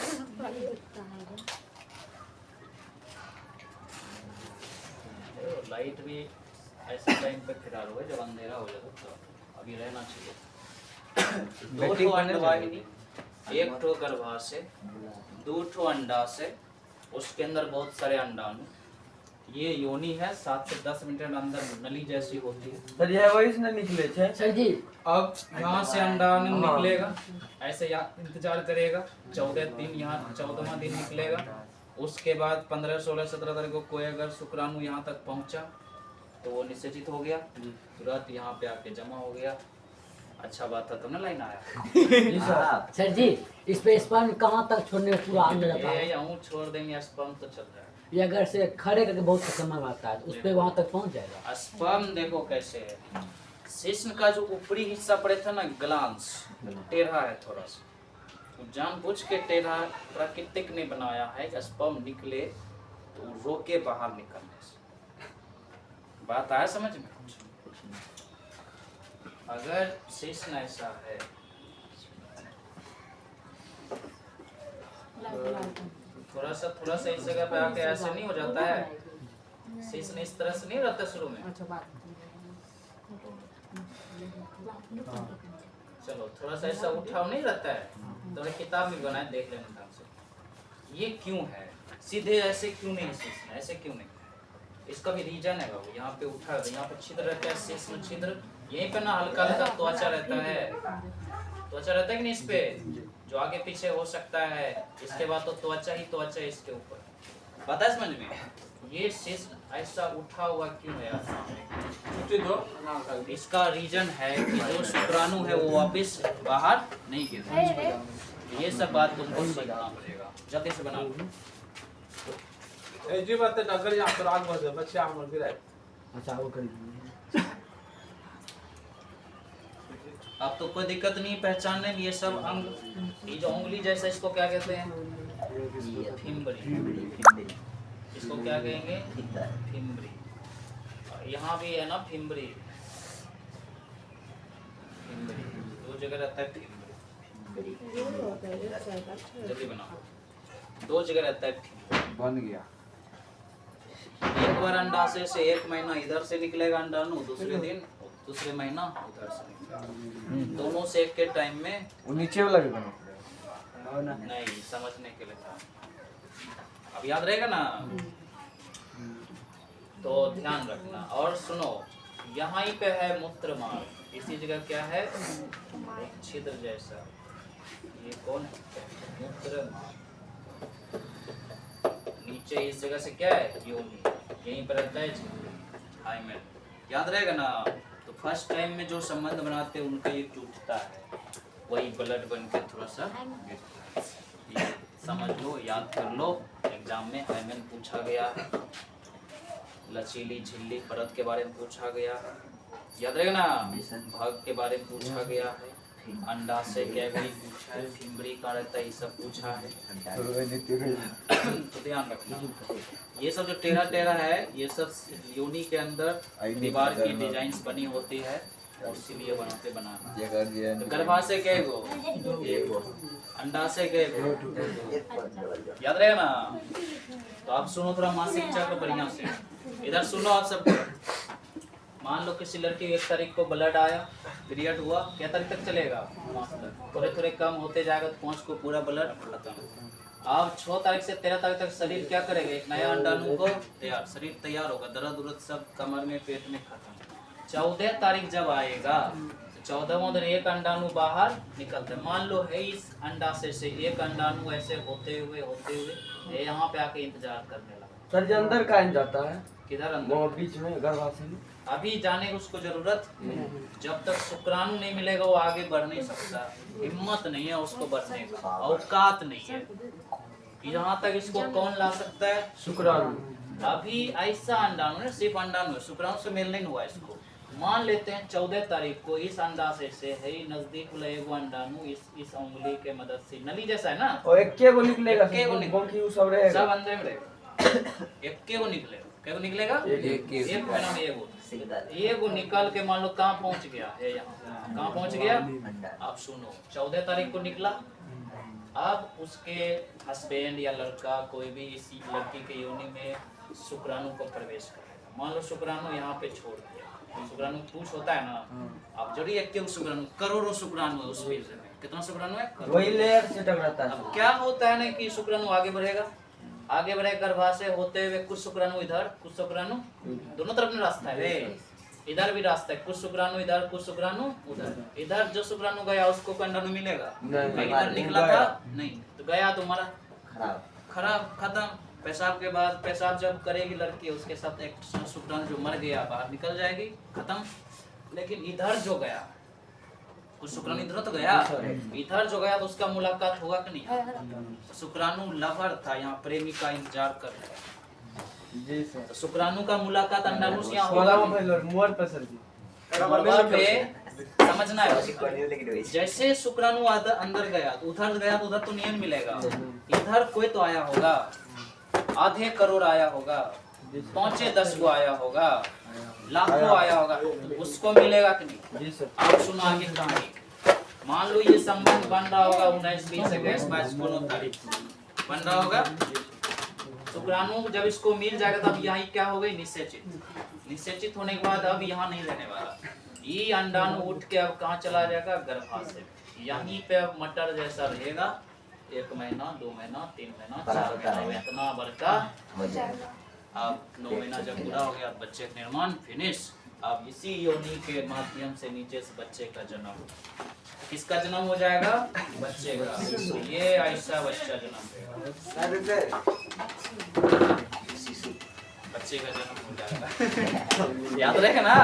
लाइट भी ऐसे टाइम पे फिलहाल हुआ जब अंधेरा हो जाता तो अभी रहना चाहिए। दो ठो अंडवाहिनी, एक ठो गर्भाशय, दो ठो अंडाशय, उसके अंदर बहुत सारे अंडाणु। ये योनि है, 7 से 10 मिनट के अंदर नली जैसी होती है। सर यह वही से निकले छे सर जी अब यहाँ से अंडाणु निकलेगा, ऐसे यहाँ इंतजार करेगा 14 दिन, यहाँ 14वां दिन निकलेगा। उसके बाद 15, 16, 17 तारीख को कोई अगर शुक्राणु यहाँ तक पहुँचा तो वो निषेचित हो गया, तुरंत यहाँ पे आके जमा हो गया। अच्छा बात था तुमने लाइन आया। सर जी इस पे स्पर्म कहाँ तक छोड़ने में पूरा अंदर जाता है? ये यूं छोड़ देंगे स्पर्म तो चल रहा है। ये अगर से खड़े करके बहुत समय आता है उस पे वहाँ तक पहुँच जाएगा। स्पर्म देखो कैसे है, शिश्न का जो ऊपरी हिस्सा पड़े था ना ग्लांस, टेढ़ा है थोड़ा सा, तो जानबूझ के टेढ़ा प्राकृतिक ने बनाया है कि स्पर्म निकले तो रोके बाहर निकलने से। बात आया समझ में? अगर शिश्न ऐसा है थोड़ा सा इस जगह पे आके ऐसे नहीं हो जाता है, शिश्न इस तरह से नहीं रहता शुरू में। चलो थोड़ा सा ऐसा उठाव नहीं रहता है, तो किताब में बनाए देख लेना ढंग से। ये क्यों है सीधे ऐसे क्यों नहीं शिश्न, ऐसे क्यों नहीं? इसका भी रीजन है बाबू। यहाँ पे उठा, यहाँ पे छिद्र रहता है, शिश्न छिद्र, यहीं पे ना हल्का हल्का त्वचा रहता है, त्वचा रहता है कि नहीं इस पे, जो आगे पीछे हो सकता है। इसके बाद तो त्वचा ही त्वचा इसके ऊपर, पता है समझ में? ये शिश्न ऐसा उठा हुआ क्यों है यार सामने? इसका रीजन है कि जो शुक्राणु है वो वापस बाहर नहीं गिर रहा। ये सब बात तुमको सीखना पड़ेगा, जल्दी से बना लो। जी बात है अगर यहाँ पर आग बजे बच्चे आग मर गिराए। अच्छा वो कर अब तो कोई दिक्कत नहीं पहचानने में। ये सब अंग, ये जो उंगली जैसा इसको क्या कहते हैं? फिम्बरी। इसको क्या कहेंगे? फिम्बरी। यहाँ भी है ना फिम्बरी, फिम्बरी दो जगह रहता है फिम्बरी। जल्दी बनाओ, दो जगह रहता है फिम्बरी। बन गया। एक बार अंडाशय से 1 महीना इधर से निकलेगा अंडाणु, दूसरे दिन दूसरे महीना उधर से निकलेगा। दोनों से एक के टाइम में वो नीचे वाला भी बना नहीं, समझने के लिए था। अब याद रहेगा ना, तो ध्यान रखना। और सुनो, यहाँ ही पे है मूत्र मार्ग, इसी जगह क्या है? एक छिद्र जैसा। ये कौन है? मूत्र मार्ग। नीचे इस जगह से क्या है? योनि, यहीं पर रहता है हाइमेन। याद रहेगा ना? तो फर्स्ट टाइम में जो संबंध बनाते हैं उनका ये टूटता है, वही ब्लड बन के थोड़ा सा गिरता है। ये समझ लो, याद कर लो, एग्जाम में हाइमेन पूछा गया है। लचीली झिल्ली परत के बारे में पूछा गया है, याद रहेगा ना? भाग के बारे में पूछा गया है, अंडाशय कैविटी पूछा है, फिम्बरी का रहता है, ये सब पूछा है। तो ध्यान रखना, ये सब जो टेढ़ा टेढ़ा है ये सब योनि के अंदर दीवार की डिजाइन्स बनी होती है, और इसीलिए बनाते बनाना। तो गर्भाशय कैगो? एगो। अंडाशय कैगो? याद रहेगा ना? तो आप सुनो थोड़ा मासिक चक्र बढ़िया से, इधर सुनो आप सब। मान लो किसी लड़की 1 तारीख को ब्लड आया, पीरियड हुआ, क्या तारीख तक चलेगा? 5 तक। थोड़े थोड़े कम होते जाएगा तो 5 को पूरा ब्लड खत्म। अब 6 तारीख से 13 तारीख तक शरीर क्या करेगा? एक नया अंडाणु को तैयार, शरीर तैयार होगा, दर्द उर्द सब कमर में पेट में खत्म। 14 तारीख जब आएगा तो 14वां दिन एक अंडाणु बाहर निकलता है। मान लो है इस अंडाशय से एक अंडाणु ऐसे होते हुए ये यहाँ पे आके इंतजार करने लगा। सर जी अंदर कहाँ जाता है? किधर? वो अंदर बीच में गर्भाशय में। अभी जाने की उसको जरूरत, जब तक शुक्राणु नहीं मिलेगा वो आगे बढ़ नहीं सकता। हिम्मत नहीं है उसको बढ़ने का, औकात नहीं है। यहाँ तक इसको कौन ला सकता है? शुक्राणु। अभी ऐसा अंडाणु है, सिर्फ अंडाणु है, शुक्राणु से मेल नहीं हुआ इसको। मान लेते हैं 14 तारीख को इस अंडाशय से है नजदीक वाला एगो अंडाणु इस उंगली के मदद से नली जैसा है ना, और एक्के को निकलेगा, एक्के को निकलेगा। बाकी वो सब रहेगा। सब अंदर में रहेगा। एक्के को निकलेगा। क्या को निकलेगा? एक महीना में एगो एगो निकल के मान लो कहाँ पहुंच गया है, यहाँ कहाँ पहुंच गया? आप सुनो, 14 तारीख को निकला। अब उसके हस्बैंड या लड़का कोई भी इसी लड़की के योनि में शुक्राणु को प्रवेश करेगा। मान लो शुक्राणु यहाँ पे छोड़ दिया, शुक्राणु पूछ होता है ना, अब जरूरी है क्यों शुक्राणु, करोड़ों शुक्राणु है उस पेज में। कितना शुक्राणु है? वही लेयर से टकराता है। अब क्या होता है ना कि शुक्राणु आगे बढ़ेगा, आगे बढ़े गर्भाशय होते हुए कुछ शुक्राणु इधर, कुछ शुक्राणु दोनों तरफ में रास्ता है, इधर भी रास्ता है, कुछ शुक्राणु इधर, कुछ शुक्राणु उधर। इधर जो शुक्राणु गया उसको अंडाणु मिलेगा, इधर निकला था नहीं, तो गया तो मरा, खराब, खत्म। पेशाब के बाद पेशाब जब करेगी लड़की उसके साथ एक शुक्राणु जो मर गया बाहर निकल जाएगी, खत्म। लेकिन इधर जो गया कुछ शुक्राणु इधर तो गया, इधर जो गया तो उसका मुलाकात होगा कि नहीं? शुक्राणु लवर था, यहाँ प्रेमी का इंतजार कर रहा है। जी सर। तो शुक्राणु का मुलाकात अंडाणु से यहाँ होगा कि नहीं? मोर पर सर जी। मरवा पे समझना है, जैसे शुक्राणु अंदर गया तो उधर तो नियन मिलेगा। इधर कोई तो आया होगा, आधे करोड़ आया होगा, 5-10 को आया होगा, लाखों आया होगा, तो उसको मिलेगा कि नहीं? जी सर। आप सुनो आगे कहानी। मान लो ये संबंध बन रहा होगा 19-20 21 22 कोनो तारीख बन रहा होगा। शुक्राणु जब इसको मिल जाएगा तब यहाँ क्या हो गई? निषेचित। निषेचित होने के बाद अब यहाँ नहीं रहने वाला, ये अंडाणु उठ के अब कहाँ चला जाएगा? गर्भाशय। यहीं पे अब मटर जैसा रहेगा, 1 महीना 2 महीना 3 महीना 4 महीना में इतना बड़का हो जाएगा। अब 9 महीना जब पूरा हो गया बच्चे का निर्माण फिनिश। अब इसी योनि के माध्यम से नीचे से बच्चे का जन्म, किसका जन्म हो जाएगा? बच्चे का। ये ऐसा बच्चा जन्म लेगा, बच्चे का जन्म हो जाएगा। याद रखे ना,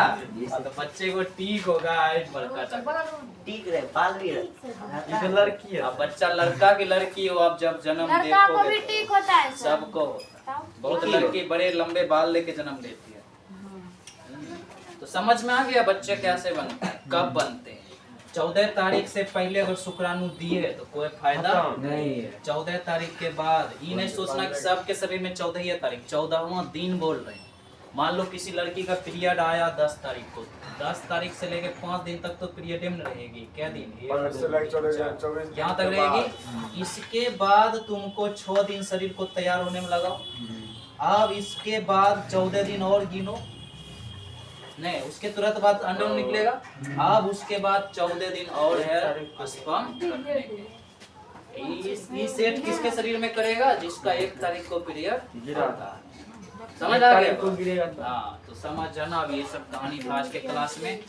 तो बच्चे को टीक होगा, हाइट बड़का ठीक रहे, बाल भी रहे। ये तो लड़की है। अब बच्चा लड़का की लड़की हो, अब जब जन्म लड़का को भी देखोगे ठीक होता है सर। सबको होता है। बहुत लड़की बड़े लंबे बाल लेके जन्म लेती है। तो समझ में आ गया बच्चे कैसे बनते हैं, कब बनते हैं। 14 तारीख से पहले अगर शुक्राणु दिए तो कोई फायदा नहीं है। 14 तारीख के बाद ये नहीं सोचना कि सबके शरीर में 14 तारीख, 14वां दिन बोल रहे हैं। मान लो किसी लड़की का पीरियड आया 10 तारीख को, 10 तारीख से लेके 5 दिन तक तो पीरियड में रहेगी। क्या दिन? यहाँ तक रहेगी। इसके बाद तुमको 6 दिन शरीर को तैयार होने में लगाओ। अब इसके बाद 14 दिन और गिनो, नहीं उसके तुरंत बाद अंडा निकलेगा। अब उसके बाद 14 दिन और है स्पर्म करने के। ये सेट किसके शरीर में करेगा? जिसका 1 तारीख को पीरियड गिरा। समझ आ गया? हाँ, तो समझ जाना। अब ये सब कहानी था आज के क्लास में।